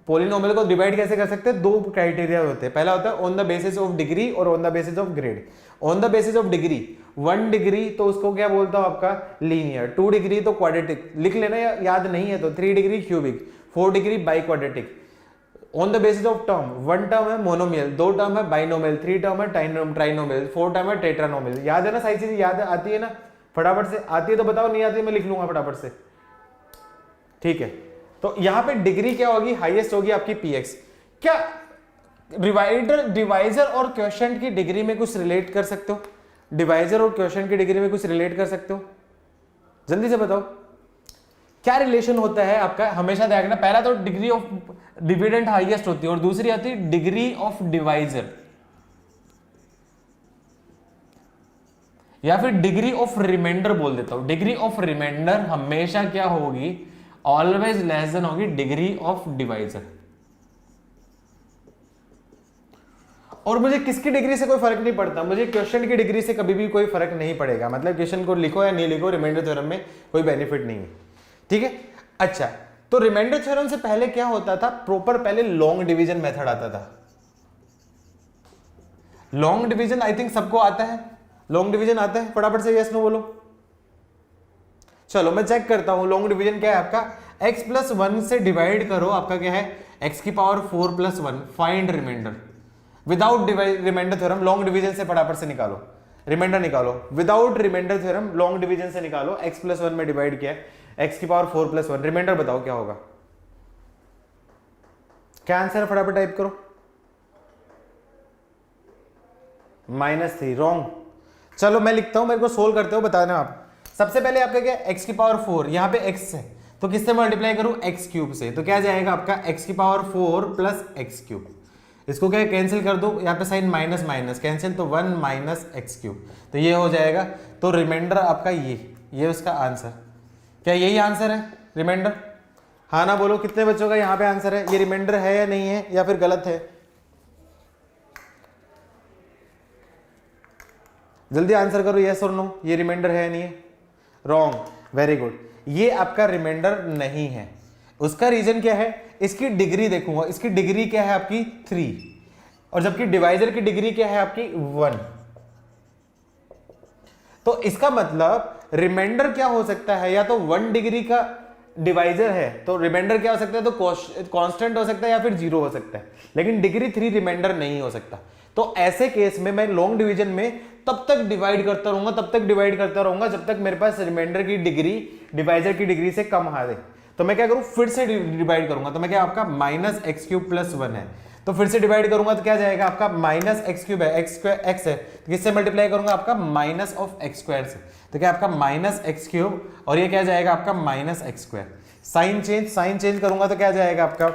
पॉलिनोमियल को डिवाइड कैसे कर सकते हैं? दो क्राइटेरिया होते हैं। पहला होता है on the basis of degree और on the basis of grade. On the basis of degree, 1 degree तो उसको क्या बोलता हूं आपका लीनियर, 2 डिग्री तो क्वाड्रेटिक, लिख लेना याद नहीं है तो 3 degree cubic, 4 degree by quadratic. On the basis of term, 1 term है मोनोमियल, 2 टर्म है बाइनोमियल, 3 टर्म है ट्राइनोमियल, 4 टर्म है टेट्रानोमियल। याद है ना? सारी चीजें याद आती है ना? फटाफट से आती है तो बताओ, नहीं आती है मैं लिख लूंगा फटाफट से, ठीक है। तो यहां पे डिग्री क्या होगी? हाईएस्ट होगी आपकी px। क्या डिवाइजर और क्वोशिएंट की डिग्री में कुछ रिलेट कर सकते हो? डिवाइजर और क्वोशिएंट की डिग्री में कुछ रिलेट कर सकते हो? जल्दी से बताओ क्या रिलेशन होता है आपका? हमेशा देखना, पहला तो डिग्री ऑफ डिविडेंड हाईएस्ट होती है और दूसरी आती है डिग्री ऑफ डिवाइजर, या फिर डिग्री ऑफ रिमाइंडर बोल देता हूं। डिग्री ऑफ रिमाइंडर हमेशा क्या होगी? ऑलवेज लेस देन होगी डिग्री ऑफ डिवाइजर। और मुझे किसकी डिग्री से कोई फर्क नहीं पड़ता, मुझे क्वोशिएंट की डिग्री से कभी भी कोई फर्क नहीं पड़ेगा। मतलब क्वेश्चन को लिखो या नहीं लिखो, रिमाइंडर थ्योरम में कोई बेनिफिट नहीं है, ठीक है। अच्छा, तो रिमाइंडर थ्योरम से पहले क्या होता था? प्रॉपर पहले लॉन्ग डिवीजन मेथड आता था। लॉन्ग डिवीजन आई थिंक सबको आता है। लॉन्ग डिवीजन आता है? फटाफट से यस नो बोलो। चलो मैं चेक करता हूं लॉन्ग डिवीजन क्या है आपका। x प्लस 1 से डिवाइड करो, आपका क्या है? x की power 4 plus 1, find remainder without remainder theorem. Long division से फटाफट से निकालो, रिमाइंडर निकालो without remainder theorem. Long division से निकालो, x प्लस 1 में डिवाइड किया, x की पावर 4 प्लस 1, रिमाइंडर बताओ क्या होगा? क्या आंसर है? फटाफट टाइप करो। -3, रॉन्ग। चलो मैं लिखता हूं, मेरे को सोल्व करते हो बताना आप। सबसे पहले आपका क्या? x की पावर 4, यहां पे x है तो किससे मल्टीप्लाई करूं? x क्यूब से। तो क्या जाएगा आपका? x की पावर 4 प्लस x क्यूब। इसको क्या कैंसिल कर दो, यहाँ पे साइन माइनस माइनस कैंसिल, तो 1 माइनस एक्स क्यूब, तो ये हो जाएगा। तो रिमाइंडर आपका ये उसका आंसर। क्या यही आंसर है रिमाइंडर? हाँ ना बोलो, कितने बच्चों का यहाँ पे आंसर है? ये रिमाइंडर है या नहीं है, या फिर गलत है? जल्दी आंसर करो, यस और नो, ये रिमाइंडर है या नहीं है? रॉन्ग, वेरी गुड, ये आपका रिमाइंडर नहीं है। उसका रीजन क्या है? इसकी डिग्री देखूंगा, इसकी डिग्री क्या है आपकी? 3, और जबकि डिवाइजर की डिग्री क्या है आपकी? 1। तो इसका मतलब रिमाइंडर क्या हो सकता है? या तो 1 डिग्री का डिवाइजर है तो रिमाइंडर क्या हो सकता है? तो कांस्टेंट हो सकता है या फिर 0 हो सकता है, लेकिन डिग्री 3 रिमाइंडर नहीं हो सकता। तो ऐसे केस में मैं लॉन्ग डिवीजन में तब तक डिवाइड करता रहूंगा, तब तक डिवाइड करता रहूंगा जब तक मेरे पास रिमाइंडर की डिग्री डिवाइजर की डिग्री से कम आ जाए। तो मैं क्या करूं? फिर से डिवाइड करूंगा। तो मैं क्या, आपका माइनस एक्स क्यूब प्लस 1 है, तो फिर से डिवाइड करूंगा तो क्या जाएगा आपका? माइनस एक्स क्यूब है, एक्स स्क्वायर एक्स है, तो किससे मल्टीप्लाई करूंगा? आपका माइनस ऑफ एक्स स्क्वायर से। तो क्या आपका माइनस एक्स क्यूब, और ये क्या जाएगा आपका? Minus x square. Sign change करूंगा तो क्या जाएगा आपका?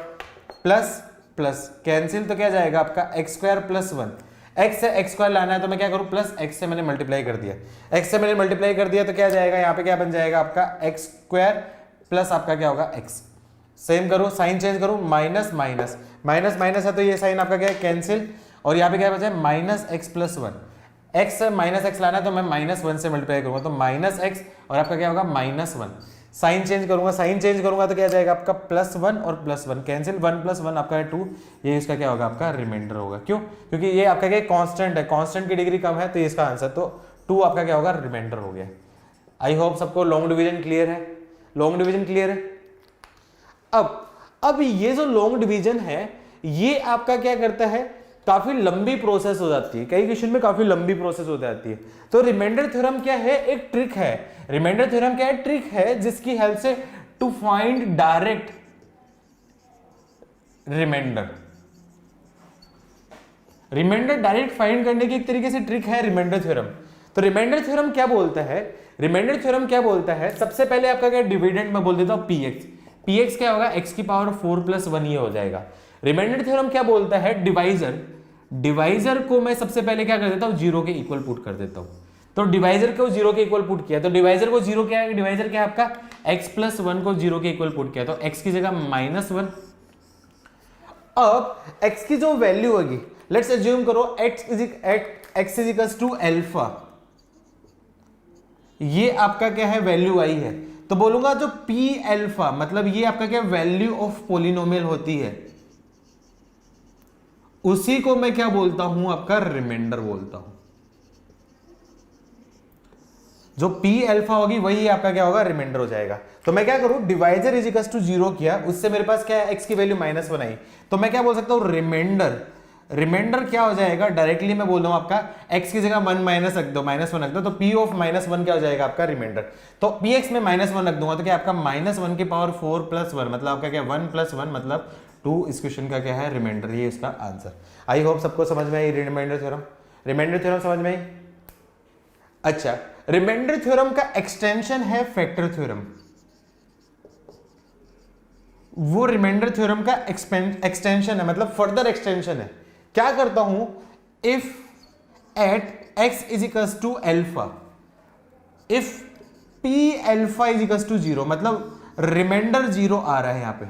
प्लस प्लस कैंसिल, तो क्या जाएगा आपका? X square plus 1। एक्स से एक्स स्क्वायर लाना है तो मैं क्या करूं? प्लस एक्स से मैंने मल्टीप्लाई कर दिया, एक्स से मैंने मल्टीप्लाई कर दिया तो क्या जाएगा? यहाँ पे क्या बन जाएगा आपका? एक्स स्क्वायर प्लस आपका क्या होगा? एक्स। सेम करो, साइन चेंज करो, माइनस माइनस माइनस माइनस है तो ये साइन आपका क्या है? कैंसिल, और यहाँ पे क्या बचा है? Minus x plus 1। एक्स से माइनस एक्स लाना है तो मैं -1 से मल्टीप्लाई करूंगा, तो माइनस एक्स और आपका क्या होगा? -1। साइन चेंज करूंगा, साइन चेंज करूंगा तो क्या आ जाएगा आपका +1 और +1 कैंसिल, 1 + 1 आपका है 2, ये इसका क्या होगा आपका रिमाइंडर होगा। क्यों? क्योंकि ये आपका क्या कांस्टेंट है, कांस्टेंट की डिग्री कम है तो ये इसका आंसर, तो 2 आपका क्या होगा रिमाइंडर हो गया। आई होप सबको लॉन्ग डिवीजन क्लियर है, लॉन्ग डिवीजन क्लियर है। अब ये जो लॉन्ग डिवीजन है ये आपका क्या करता है, काफी लंबी प्रोसेस हो जाती है, कई क्वेश्चन में काफी लंबी प्रोसेस हो जाती है। तो रिमाइंडर थ्योरम क्या है, एक ट्रिक है। रिमाइंडर थ्योरम क्या है, ट्रिक है जिसकी हेल्प से to find direct remainder, remainder direct find करने की एक तरीके से ट्रिक है रिमाइंडर थ्योरम। तो रिमाइंडर थ्योरम क्या बोलता है, रिमाइंडर थ्योरम क्या बोलता है, सबसे पहले आपका क्या डिविडेंड में बोल देता हूं px, px क्या होगा x की पावर 4 + 1 ये हो जाएगा। रिमाइंडर थ्योरम क्या बोलता है, डिवाइजर, डिवाइजर को मैं सबसे पहले क्या कर देता हूं 0 के इक्वल पुट कर देता हूं। तो डिवाइजर को 0 के इक्वल पुट किया तो डिवाइजर को 0 क्या है, डिवाइजर क्या है आपका x + 1 को 0 के इक्वल पुट किया तो x की जगह -1। अब x की जो वैल्यू होगी, लेट्स अज्यूम करो x इज टू अल्फा, ये आपका क्या है वैल्यू आई है, तो बोलूंगा जो p अल्फा मतलब ये आपका क्या वैल्यू ऑफ पोलिनोमियल होती है, उसी को मैं क्या बोलता हूं आपका रिमाइंडर बोलता हूं। जो p अल्फा होगी वही आपका क्या होगा रिमाइंडर हो जाएगा। तो मैं क्या करूं, डिवाइजर इज इक्वल टू 0 किया, उससे मेरे पास क्या है x की वैल्यू -1 आई, तो मैं क्या बोल सकता हूं रिमाइंडर, रिमाइंडर क्या हो जाएगा, डायरेक्टली मैं बोल रहा हूं आपका x की जगह 1 माइनस रख दो, -1 रख दो, तो p ऑफ -1 क्या हो जाएगा आपका रिमाइंडर। तो px में -1 रख दूंगा तो क्या आपका -1 की पावर 4 + 1 मतलब आपका क्या 1 + 1 मतलब 2, इस क्वेश्चन का क्या है रिमाइंडर, ये इसका आंसर। आई होप सबको समझ में आई रिमाइंडर थ्योरम, रिमाइंडर थ्योरम समझ में आई। अच्छा, रिमाइंडर थ्योरम का एक्सटेंशन है फैक्टर थ्योरम, वो रिमाइंडर थ्योरम का एक्सटेंशन है, मतलब फर्दर एक्सटेंशन है। क्या करता हूं, if at x is equal to alpha, if p alpha is equal to 0 मतलब रिमाइंडर 0 आ रहा है, यहां पे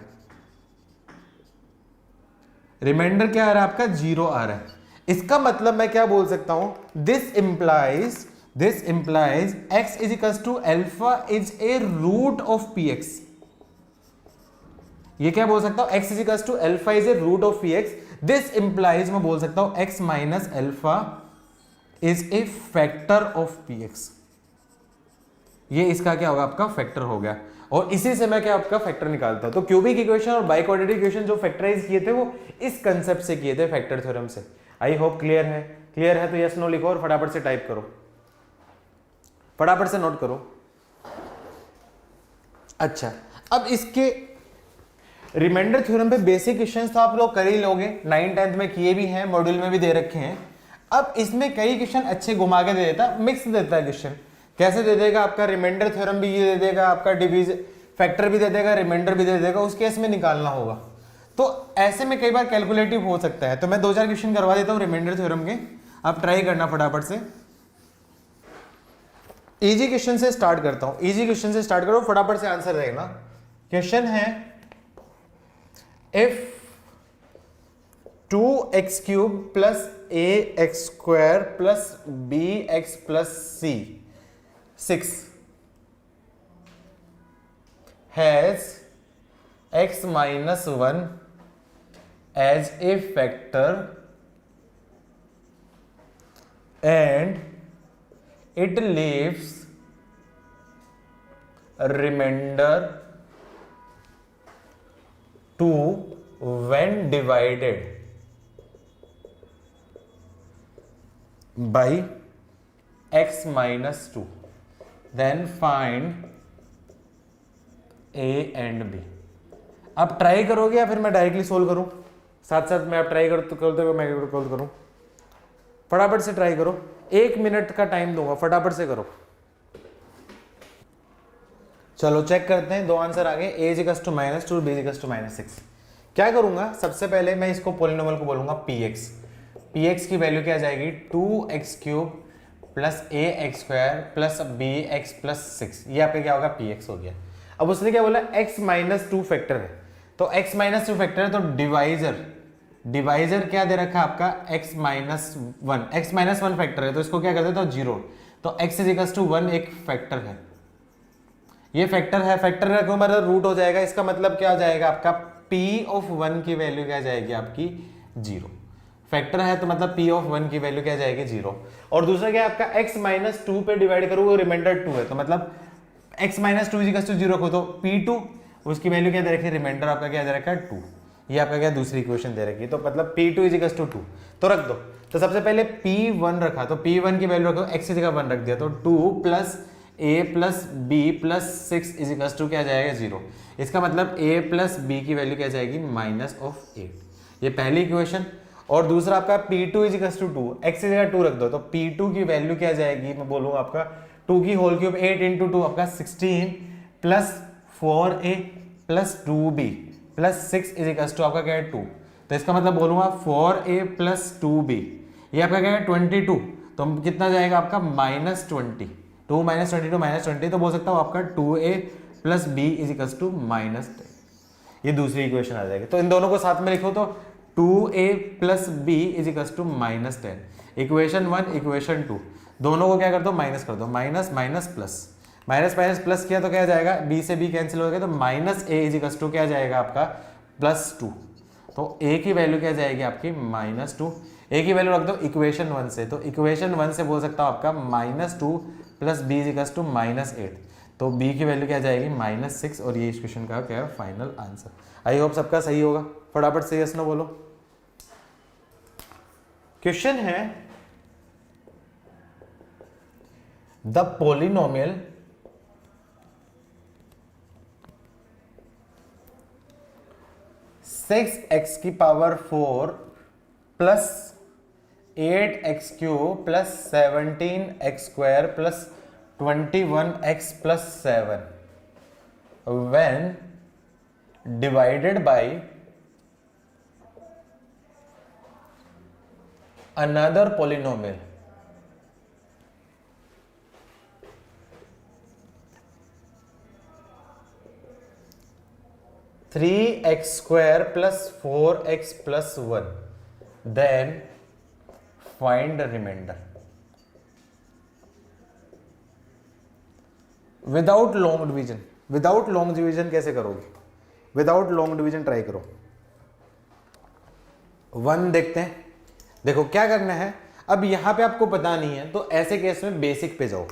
रिमाइंडर क्या आ रहा है आपका 0 आ रहा है, इसका मतलब मैं क्या बोल सकता हूं, this implies x is equal to alpha is a root of px, ये क्या बोल सकता हूं, x is equal to alpha is a root of px, this implies मैं बोल सकता हूं x minus alpha is a factor of px, ये इसका क्या होगा आपका फैक्टर हो गया, और इसी से मैं क्या आपका फैक्टर निकालता हूं। तो क्यूबिक इक्वेशन और बाइक्वाड्रेटिक इक्वेशन जो फैक्टराइज किए थे वो इस कंसेप्ट से किए थे फैक्टर थ्योरम से। आई होप क्लियर है, क्लियर है तो यस नो लिखो और फटाफट से टाइप करो, फटाफट से नोट करो। अच्छा, अब इसके रिमाइंडर थ्योरम पे बेसिक क्वेश्चंस तो आप लोग कर ही लोगे, 9th 10th में किए भी हैं, मॉड्यूल में भी दे रखे हैं। अब इसमें कई क्वेश्चन अच्छे घुमा के दे देता, मिक्स देता है क्वेश्चन, कैसे दे देगा आपका रिमाइंडर थ्योरम भी ये दे देगा, आपका डिवीजन फैक्टर भी दे देगा, रिमाइंडर भी दे देगा, उस केस में निकालना होगा। तो ऐसे में कई बार कैलकुलेटिव हो सकता है, तो मैं 2-4 क्वेश्चन करवा देता हूँ रिमाइंडर थ्योरम के, आप ट्राई करना फटाफट से। इजी क्वेश्चन से स्टार्ट करता हूँ, इजी क्वेश्चन से स्टार्ट करो, फटाफट से आंसर रहेगा। क्वेश्चन है if 2x³ plus ax² plus bx plus c 6 has x minus 1 as a factor and it leaves remainder 2 when divided by x minus 2, then find a and b। आप ट्राई करोगे या फिर मैं डायरेक्टली सोल्व करूं, साथ साथ मैं आप ट्राई करते हुए मैं सोल्व करूं, फटाफट से ट्राई करो, 1 मिनट का टाइम दूंगा, फटाफट से करो। चलो चेक करते हैं, 2 आंसर आ गए, a equals to -2 b equals to -6। क्या करूंगा, सबसे पहले मैं इसको पोलिनोमियल को बोलूंगा px, px की वैल्यू क्या आ जाएगी 2x³ plus ax² plus bx plus 6, ये आपका क्या होगा px हो गया। अब उसने क्या बोला x माइनस 2 फैक्टर है, तो x माइनस 2 फैक्टर है तो डिवाइजर क्या दे रखा है आपका x माइनस 1 फैक्टर है, तो इसको क्या कर देता हूं 0, तो x इज इक्वल टू 1 एक फैक्टर है, ये फैक्टर है, फैक्टर रखो मतलब रूट हो जाएगा, इसका मतलब क्या हो जाएगा आपका p ऑफ 1 की वैल्यू क्या जाएगी आपकी 0। फैक्टर है तो मतलब p ऑफ 1 की वैल्यू क्या जाएगी 0। और दूसरा क्या है आपका x माइनस 2 पे डिवाइड करो, वो रिमाइंडर 2 है, तो मतलब x माइनस 2 इक्वल टू 0 रखो तो p2 उसकी वैल्यू क्या दे रखी है, रिमाइंडर आपका क्या दे रखा है 2। ये आपका क्या दूसरी इक्वेशन दे रखी है, तो मतलब p2 इक्वल टू 2 तो रख दो। तो सबसे पहले p1 रखा, तो p1 की वैल्यू रखो, x की जगह 1 रख दिया, तो 2 plus a plus b plus 6 is equal to क्या जाएगा 0। इसका मतलब a प्लस b की वैल्यू क्या जाएगी माइनस ऑफ 8। ये पहली इक्वेशन। और दूसरा आपका p2 is equal to 2, x की जगह 2 रख दो, तो p2 की वैल्यू क्या जाएगी, मैं बोलूँगा आपका 2 की होल क्यूब 8 इंटू 2 आपका 16 plus 4a plus 2b plus 6 is equal to आपका क्या है 2। तो इसका मतलब बोलूँगा 4a प्लस 2b, ये आपका क्या है 22, तो कितना जाएगा आपका -20, 2 माइनस 22 माइनस 20, तो बोल सकता हूँ आपका 2a plus b is equal to -10। ये दूसरी इक्वेशन आ जाएगी। तो इन दोनों को साथ में लिखो तो 2a plus b is equal to -10। Equation 1 equation 2 दोनों को क्या कर दो माइनस कर दो, minus minus plus, minus minus plus किया तो क्या जाएगा, b से b कैंसिल हो गया, तो minus a is equal to क्या जाएगा आपका +2। तो a की वैल्यू क्या जाएगी आपकी -2, a की वैल्यू रख दो इक्वेशन 1 से, तो इक्वेशन 1 से बोल सकता हूँ आपका -2 plus b is equal to -8, तो b की वैल्यू क्या जाएगी -6। और ये इस क्वेश्चन का क्या है फाइनल आंसर। आई होप सबका सही होगा, फटाफट से यस नो बोलो। क्वेश्चन है द पोलिनोमियल सिक्स एक्स की power 4 plus 8x cube plus 17x square plus 21x plus 7 when divided by another polynomial three x square plus 4x plus 1 then find remainder. Without long division, without long division कैसे करोगे, विदाउट लॉन्ग डिवीजन ट्राई करो। 1 देखते हैं, देखो क्या करना है। अब यहां पे आपको पता नहीं है तो ऐसे केस में बेसिक पे जाओ।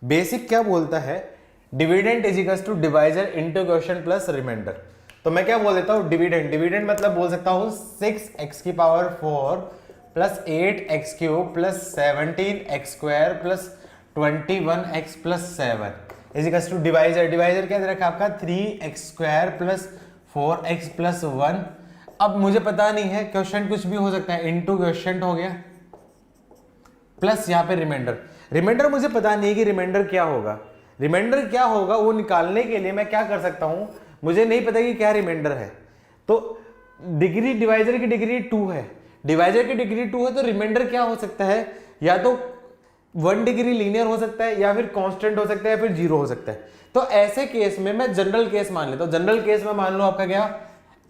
बेसिक क्या बोलता है, dividend is equal to divisor into quotient plus remainder. तो मैं क्या बोल देता हूं डिविडेंड, डिविडेंड मतलब बोल सकता हूं 6x की power 4 plus 8x cube plus 17x square plus 21x plus 7 is equal to divisor, divisor क्या दे रखा आपका 3x square plus 4x plus 1। अब मुझे पता नहीं है, क्वेश्चन कुछ भी हो सकता है, इनटू क्वेश्चन हो गया प्लस यहाँ पे रिमाइंडर। रिमाइंडर मुझे पता नहीं है कि रिमाइंडर क्या होगा, रिमाइंडर क्या होगा वो निकालने के लिए मैं क्या कर सकता हूं, मुझे नहीं पता कि क्या रिमाइंडर है। तो डिग्री, डिवाइजर की डिग्री 2 है, डिवाइजर की डिग्री 2 है, तो रिमाइंडर क्या हो सकता है, या तो 1 डिग्री लीनियर हो सकता है, या फिर कांस्टेंट हो सकता है, या फिर 0 हो सकता है। तो ऐसे केस में मैं जनरल केस मान लेता हूं। जनरल केस में मान लो आपका क्या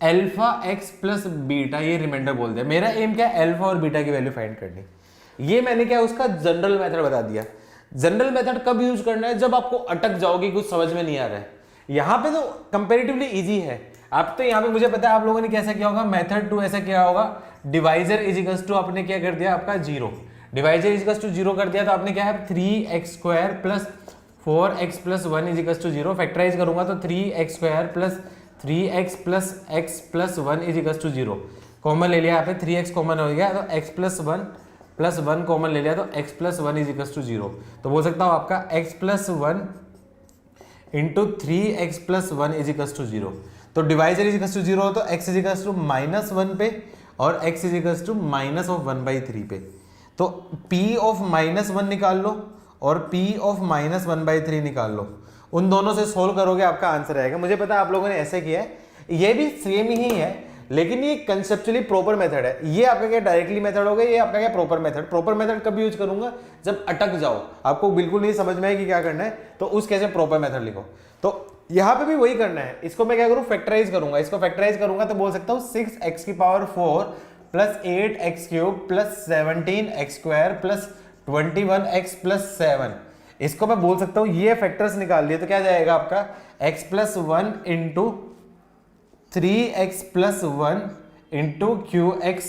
अल्फा एक्स प्लस बीटा, ये रिमाइंडर बोल दिया। मेरा एम क्या है, अल्फा और बीटा की वैल्यू फाइंड करनी। ये मैंने क्या उसका जनरल मेथड बता दिया। जनरल मेथड कब यूज करना है, जब आपको अटक जाओगे, कुछ समझ में नहीं आ रहा है। यहां पे तो कंपैरेटिवली इजी है। आप तो यहां पे मुझे पता है आप लोगों ने कैसा किया होगा, मेथड 2 ऐसा किया होगा, डिवाइजर इज इक्वल टू आपने क्या कर दिया आपका 0, डिवाइजर इज इक्वल टू 0 कर दिया, तो आपने क्या है 3x square plus 4x plus 1 is equal to 0। Factorise करूंगा तो 3x square plus 3x plus x plus 1 is equal to 0। Common ले लिया, यहाँ पे 3x कॉमन हो गया, तो x प्लस 1 प्लस 1 कॉमन ले लिया, तो x plus 1 is equal to 0। तो बोल सकता हूँ आपका x plus 1 into 3x plus 1 is equal to 0। तो डिवाइजर इज इक्वल टू 0 हो तो x इज इक्वल टू -1 पे और x is equal to minus of 1/3 पे। तो p ऑफ -1 निकाल लो और p ऑफ -1/3 निकाल लो, उन दोनों से सोल्व करोगे आपका आंसर आएगा। मुझे पता है आप लोगों ने ऐसे किया है, ये भी सेम ही है, लेकिन ये कंसेप्चुअली प्रॉपर मेथड है। ये आपका क्या डायरेक्टली मेथड होगा, ये आपका क्या प्रॉपर मेथड। प्रॉपर मेथड कब यूज करूंगा, जब अटक जाओ, आपको बिल्कुल नहीं समझ में आए कि क्या करना है, तो उस केस में प्रॉपर मेथड लिखो। तो यहां पे भी वही करना है। इसको मैं क्या करूं, फैक्टराइज करूंगा। इसको फैक्टराइज करूंगा तो बोल सकता हूं 6x की power 4 plus 8x cube plus 17x square plus 21x plus 7 इसको मैं बोल सकता हूं ये फैक्टर्स निकाल लिए तो क्या जाएगा आपका x plus one into 3x plus one into q x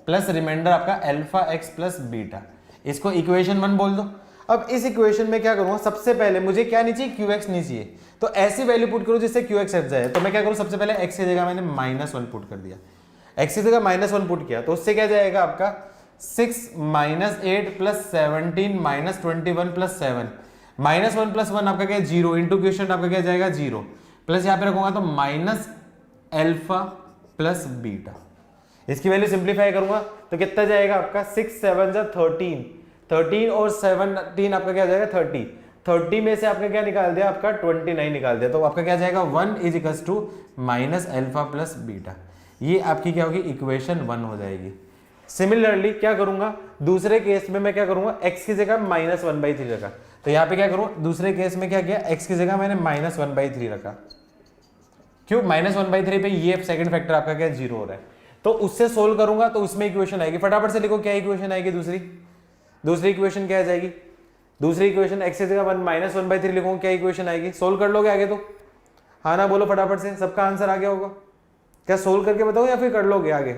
plus remainder आपका अल्फा एक्स प्लस बीटा, इसको इक्वेशन 1 बोल दो। अब इस इक्वेशन में क्या करूंगा, सबसे पहले मुझे क्या नहीं चाहिए, क्यू एक्स नहीं चाहिए, तो ऐसी वैल्यू पुट करो जिससे क्यू एक्स हट जाए। तो मैं क्या करूं, सबसे पहले x की जगह मैंने -1 पुट कर दिया, x की जगह -1 पुट किया, तो उससे क्या जाएगा आपका 6 - 8 प्लस 17 - 21 प्लस 7 -1 प्लस 1 आपका क्या है 0 इंटू क्वेश्चन आपका क्या जाएगा 0 प्लस यहाँ पे रखूंगा तो माइनस अल्फा प्लस बीटा। इसकी वैल्यू सिंप्लीफाई करूंगा तो कितना जाएगा आपका 6 7 13 13 और 17 आपका क्या जाएगा 30 30 में से आपका क्या निकाल दिया आपका 29 निकाल दिया, तो आपका क्या जाएगा 1 is equals to minus alpha plus beta. ये आपकी क्या होगी इक्वेशन 1 हो जाएगी। सिमिलरली क्या करूंगा दूसरे केस में मैं क्या करूंगा x की जगह -1/3 रखा, तो यहाँ पे क्या करूँ दूसरे केस में क्या किया x की जगह मैंने -1/3 रखा, क्यों -1/3 पे ये सेकंड फैक्टर आपका क्या 0 हो रहा है, तो उससे सोल्व करूंगा तो उसमें इक्वेशन आएगी। फटाफट से लिखो क्या इक्वेशन आएगी, दूसरी इक्वेशन क्या आ जाएगी, दूसरी इक्वेशन x की जगह -1/3 लिखूंगा, क्या इक्वेशन आएगी, सोल्व कर लोगे आगे तो, हाँ ना बोलो फटाफट से, सबका आंसर आ गया होगा, क्या सोल्व करके बताओ या फिर कर लोगे आगे।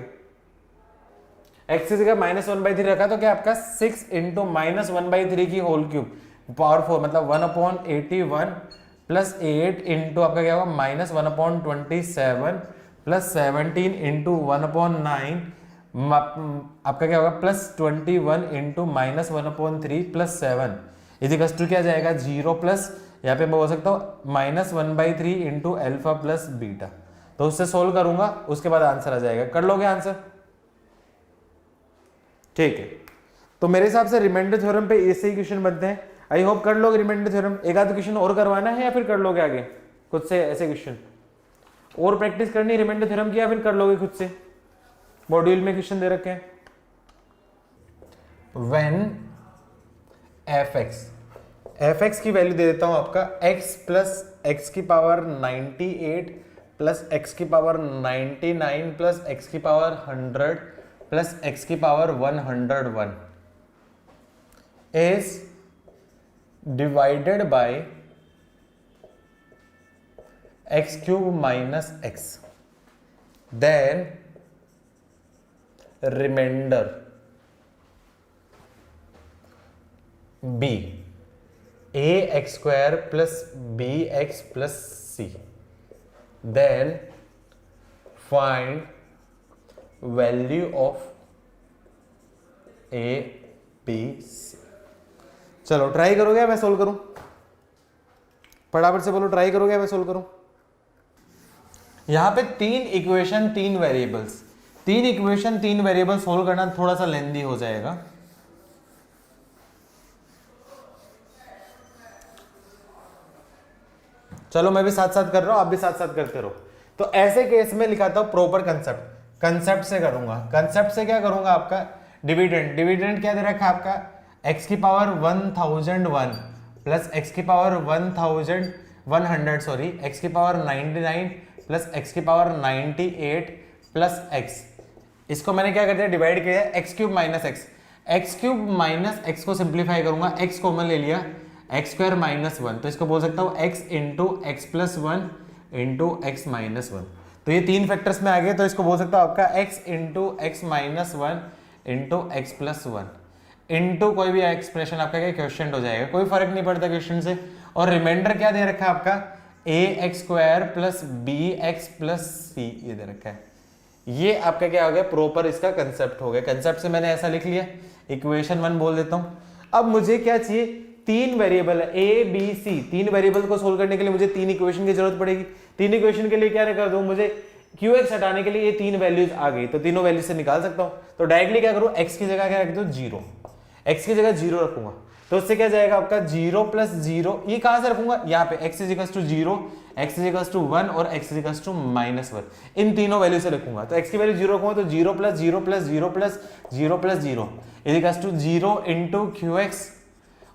x की जगह -1/3 रखा तो क्या आपका 6 इंटू -1/3 की होल क्यूब पावर 4 मतलब 1/81 प्लस 8 इंटू आपका क्या होगा -1/27 प्लस 17 इंटू 1/9 आपका क्या होगा plus 21 into -1/3 plus 7 is equals to क्या जाएगा 0 प्लस यहाँ पे मैं बोल सकता हूँ -1/3 इंटू अल्फा प्लस बीटा, तो उससे सोल्व करूंगा उसके बाद आंसर आ जाएगा। कर लोगे आंसर, ठीक है। तो मेरे हिसाब से रिमाइंडर थ्योरम पे ऐसे ही क्वेश्चन बनते हैं। आई होप कर लोगे रिमाइंडर थ्योरम। एक आध क्वेश्चन और करवाना है या फिर कर लोगे आगे खुद से, ऐसे क्वेश्चन और प्रैक्टिस करनी रिमाइंडर थ्योरम की या फिर कर लोगे खुद से, मॉड्यूल में क्वेश्चन दे रखे हैं। व्हेन fx की वैल्यू दे देता हूं आपका x प्लस एक्स की पावर 98 प्लस एक्स की पावर 99 प्लस एक्स की पावर 100 प्लस एक्स की power 101 is divided by x cube minus x, then remainder b ax square plus bx plus c, then find value of a b c। चलो ट्राई करोगे या मैं सोल्व करूं, फटाफट से बोलो ट्राई करोगे या मैं सोल्व करूं। यहां पे 3 equation 3 variables, 3 equation 3 variable solve करना थोड़ा सा लेंदी हो जाएगा। चलो मैं भी साथ साथ कर रहा हूं, आप भी साथ साथ करते रहो। तो ऐसे केस में लिखाता हूं प्रॉपर कंसेप्ट से करूंगा। कंसेप्ट से क्या करूंगा आपका डिविडेंड क्या दे रखा है आपका x की पावर 1001 प्लस x की पावर 1100 सॉरी x की पावर 99 प्लस x की पावर 98 प्लस x, इसको मैंने क्या कर दिया डिवाइड किया x क्यूब माइनस x को सिंप्लीफाई करूंगा, x कॉमन ले लिया x स्क्वायर माइनस 1, तो इसको बोल सकता हूँ x into x plus 1 into x minus 1, तो ये 3 फैक्टर्स में आ गए, तो इसको बोल सकता हूँ आपका x into x minus 1 into x plus 1 into कोई भी एक्सप्रेशन आपका क्या क्वेश्चन हो जाएगा, कोई फर्क नहीं पड़ता क्वेश्चन से। और रिमाइंडर क्या दे रखा है आपका ax square plus bx plus c ये दे रखा है। ये आपका क्या हो गया प्रॉपर इसका कंसेप्ट हो गया। कंसेप्ट से मैंने ऐसा लिख लिया, इक्वेशन 1 बोल देता हूं। अब मुझे क्या चाहिए, 3 वेरिएबल है a b c, 3 वेरिएबल को सोल्व करने के लिए मुझे 3 इक्वेशन की जरूरत पड़ेगी। 3 इक्वेशन के लिए क्या कर दूं, मुझे qx हटाने के लिए ये 3 वैल्यूज आ गई, तो तीनों वैल्यूज से निकाल सकता हूं। तो डायरेक्टली क्या करूं, x की जगह क्या रख दूं 0, x की जगह 0 रखूंगा, तो उससे क्या जाएगा आपका 0 प्लस 0, ये कहां से रखूंगा यहाँ पे x is equals to 0, x is equals to 1 और x इज इक्वल्स टू -1, इन तीनों वैल्यू से रखूंगा। तो x की वैल्यू 0 रखूंगा तो 0 plus 0 plus 0 plus 0 plus 0 is equals to 0 into qx,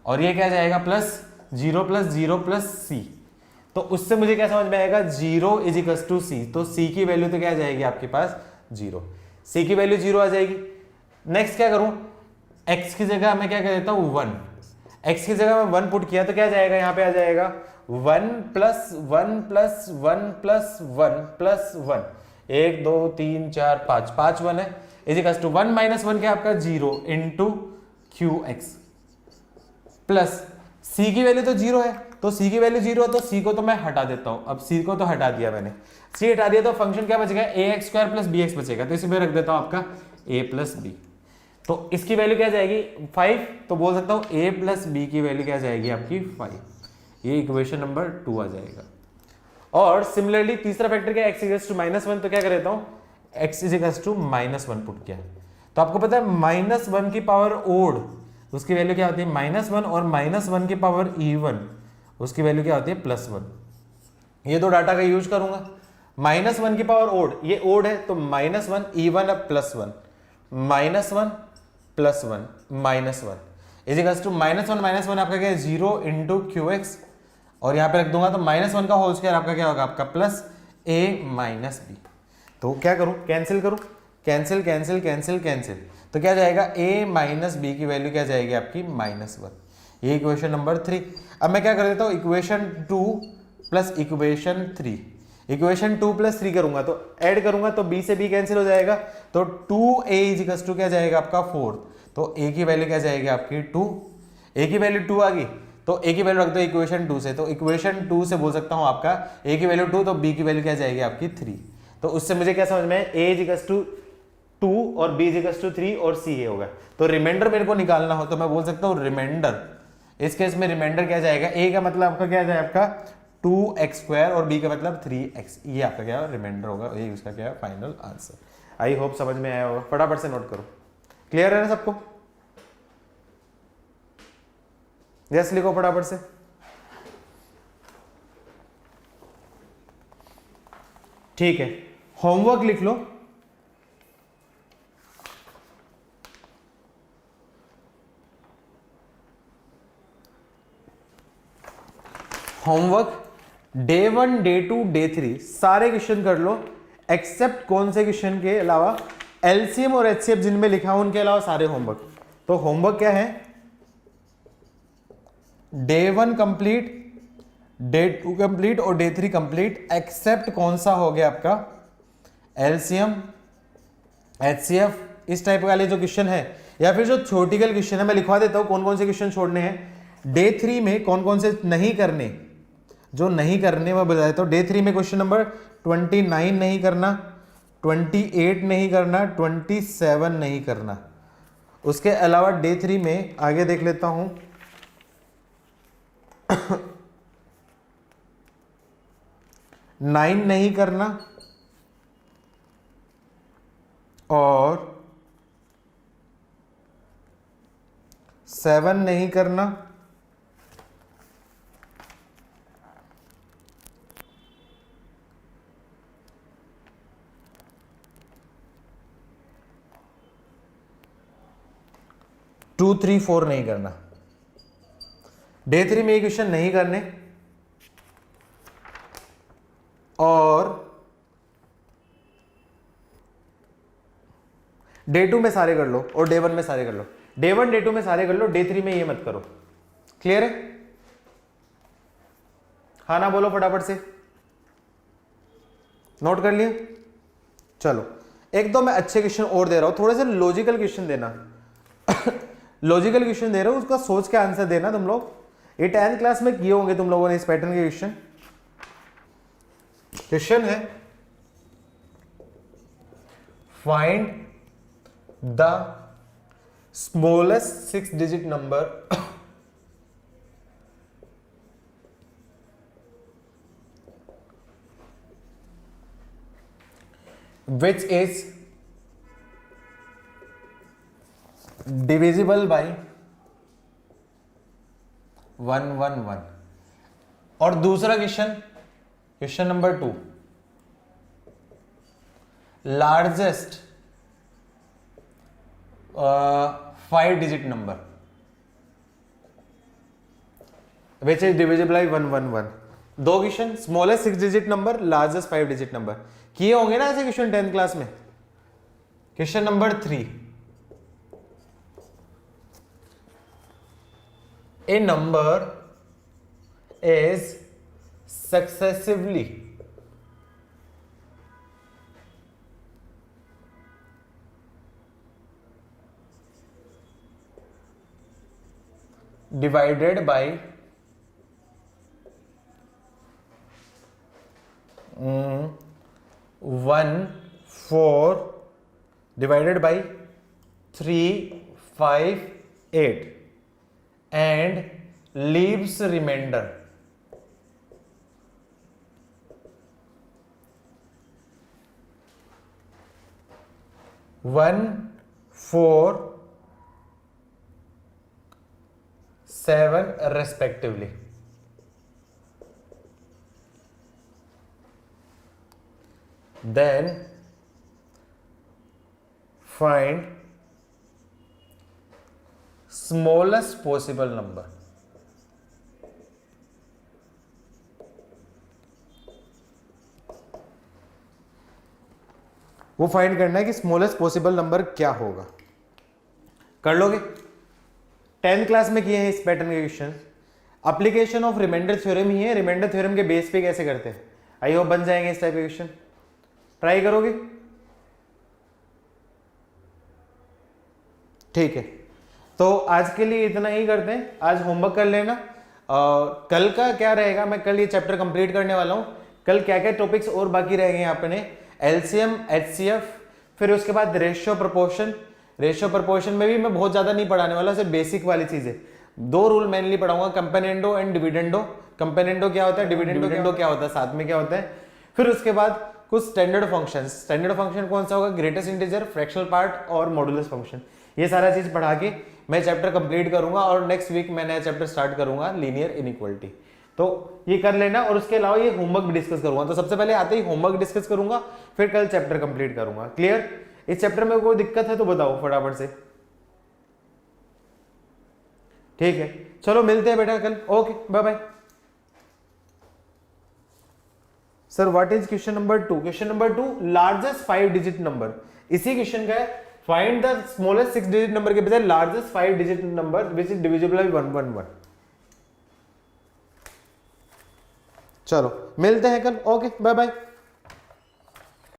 और ये क्या जाएगा प्लस 0 प्लस 0 प्लस c, तो उससे मुझे क्या समझ में आएगा 0 इज इक्वल्स टू c, तो c की वैल्यू तो क्या आ जाएगी आपके पास 0, c की वैल्यू 0 आ जाएगी। नेक्स्ट क्या करूं, x की जगह मैं क्या कर देता हूं 1, x की जगह में 1 पुट किया तो क्या जाएगा, यहाँ पे आ जाएगा 1 प्लस 1 प्लस 1 प्लस 1 प्लस 1, 1 2 3 4 5, 5 1 है, इज इक्वल टू 1 माइनस 1 क्या आपका 0 into q x plus c की वैल्यू तो 0 है, तो c की वैल्यू 0 है तो c को तो मैं हटा देता हूं। अब c को तो हटा दिया मैंने, c हटा दिया तो फंक्शन क्या बचेगा, ax स्क्वायर प्लस bx बचेगा, तो इसी में रख देता हूं आपका a प्लस बी। तो इसकी वैल्यू क्या जाएगी 5, तो बोल सकता हूं a प्लस बी की वैल्यू क्या जाएगी आपकी 5। ये इक्वेशन नंबर 2 आ जाएगा। और सिमिलरली तीसरा फैक्टर क्या x इक्वल्स टू -1, तो क्या कर देता हूं x इक्वल्स टू -1 पुट किया, तो आपको पता है -1 की पावर ओड उसकी वैल्यू क्या होती है -1, और -1 की पावर इवन उसकी वैल्यू क्या होती है +1। ये दो डाटा का यूज करूंगा। -1 की पावर ओड, ये ओड है तो -1 इवन अब +1, -1 +1 -1 इज इक्वल्स टू -1 आपका क्या है 0 इंटू क्यू एक्स, और यहां पे रख दूंगा तो -1 का होल स्क्वायर आपका क्या होगा आपका प्लस a माइनस बी। तो क्या करूं, कैंसिल करूं, कैंसिल कैंसिल कैंसिल कैंसिल, तो क्या जाएगा a माइनस बी की वैल्यू क्या जाएगी आपकी -1। ये इक्वेशन नंबर 3। अब मैं क्या कर देता हूं equation 2 plus equation 3, equation 2 plus 3 करूंगा तो ऐड करूंगा तो b से b कैंसिल हो जाएगा, तो 2a इज इक्वल टू क्या जाएगा आपका 4, तो a की वैल्यू क्या जाएगी आपकी 2, a की वैल्यू 2 आ गई तो a की वैल्यू रख दो इक्वेशन 2 से, तो इक्वेशन 2 से बोल सकता हूं आपका a की वैल्यू 2 तो b की वैल्यू क्या जाएगी आपकी 3। तो उससे मुझे क्या समझ में a इज इक्वल टू 2 और b इज इक्वल टू 3 और c होगा। तो रिमाइंडर मेरे को निकालना हो तो मैं बोल सकता हूं रिमाइंडर, इस केस में रिमाइंडर क्या जाएगा, a का मतलब आपका क्या जाएगा आपका 2x² और b का मतलब 3x, ये आपका क्या रिमाइंडर होगा, ये इसका क्या है फाइनल आंसर। आई होप समझ में आया होगा, फटाफट से नोट करो। क्लियर है ना सबको? यस लिखो फटाफट से। ठीक है, होमवर्क लिख लो। होमवर्क डे 1 डे 2 डे 3 सारे क्वेश्चन कर लो, एक्सेप्ट कौन से क्वेश्चन के अलावा एलसीएम और एचसीएफ जिनमें लिखा हो उनके अलावा सारे होमवर्क। तो होमवर्क क्या है, डे 1 कंप्लीट, डे 2 कंप्लीट और डे 3 कंप्लीट, एक्सेप्ट कौन सा हो गया आपका एलसीएम एचसीएफ, इस टाइप वाले जो क्वेश्चन है, या फिर जो थ्योरेटिकल क्वेश्चन है मैं लिखवा देता हूं कौन कौन से क्वेश्चन छोड़ने हैं। डे 3 में कौन कौन से नहीं करने, जो नहीं करने मैं बता देता हूं। डे 3 में क्वेश्चन नंबर 29 नहीं करना, 28 नहीं करना, 27 नहीं करना। उसके अलावा डे 3 में आगे देख लेता हूं 9 नहीं करना और 7 नहीं करना, टू 3 4 नहीं करना। डे 3 में ये क्वेश्चन नहीं करने, और डे 2 में सारे कर लो और डे 1 में सारे कर लो। डे 1 डे 2 में सारे कर लो, डे 3 में ये मत करो। क्लियर है? हाँ ना बोलो फटाफट से, नोट कर लिए? चलो एक दो मैं अच्छे क्वेश्चन और दे रहा हूं, थोड़े से लॉजिकल क्वेश्चन देना लॉजिकल क्वेश्चन दे रहा हूं, उसका सोच के आंसर देना तुम लोग। ये 10th क्लास में किए होंगे तुम लोगों ने इस पैटर्न के क्वेश्चन। क्वेश्चन है find the smallest 6 digit number which is divisible by 111। और दूसरा question, question number 2, largest 5 digit number which is divisible by 111। दो question, smallest 6 digit number, largest 5 digit number, किए होंगे ना ऐसे क्वेश्चन 10th क्लास में। Question number 3, a number is successively divided by 1, 4 divided by 3, 5, 8 and leaves remainder. One, 4, 7 respectively. Then find smallest possible number. वो फाइंड करना है कि स्मॉलेस्ट पॉसिबल नंबर क्या होगा। कर लोगे? 10th क्लास में किए हैं इस पैटर्न के question. Application of remainder theorem ही है, रिमाइंडर थ्योरम के बेस पे कैसे करते हैं, आई होप बन जाएंगे इस टाइप के क्वेश्चन। ट्राई करोगे? ठीक है, तो आज के लिए इतना ही करते हैं। आज होमवर्क कर लेना। कल का क्या रहेगा, मैं कल ये चैप्टर कंप्लीट करने वाला हूं। कल क्या क्या टॉपिक्स और बाकी रह गए हैं अपने, एलसीएम, एचसीएफ, फिर उसके बाद रेशियो प्रोपोर्शन। रेशियो प्रोपोर्शन में भी मैं बहुत ज्यादा नहीं पढ़ाने वाला, सिर्फ बेसिक वाली चीजें। 2 रूल मेनली पढ़ाऊंगा, कंपेनेंडो एंड डिविडेंडो। कंपेनेंडो क्या होता है, डिविडेंडो क्या होता है, साथ में क्या होता है। फिर उसके बाद कुछ स्टैंडर्ड फंक्शंस। स्टैंडर्ड फंक्शन कौन सा होगा, ग्रेटेस्ट इंटीजर, फ्रैक्शनल पार्ट और मॉडुलस फंक्शन। ये सारा चीज पढ़ा के मैं चैप्टर कंप्लीट करूंगा और नेक्स्ट वीक मैं नया चैप्टर स्टार्ट करूंगा, लीनियर इनइक्वालिटी। तो ये कर लेना, और उसके अलावा ये होमवर्क भी डिस्कस करूंगा। तो सबसे पहले आते ही होमवर्क डिस्कस करूंगा, फिर कल चैप्टर कंप्लीट करूंगा। क्लियर? इस चैप्टर में कोई दिक्कत है तो बताओ फटाफट से। ठीक है, चलो मिलते हैं बेटा कल। Okay, bye bye. Sir what is question number 2? Question number 2 largest 5 digit number. इसी क्वेश्चन का है, find the smallest 6 digit number के बजाय largest 5 digit number which is divisible by 111। चलो मिलते हैं कल। Okay, bye bye.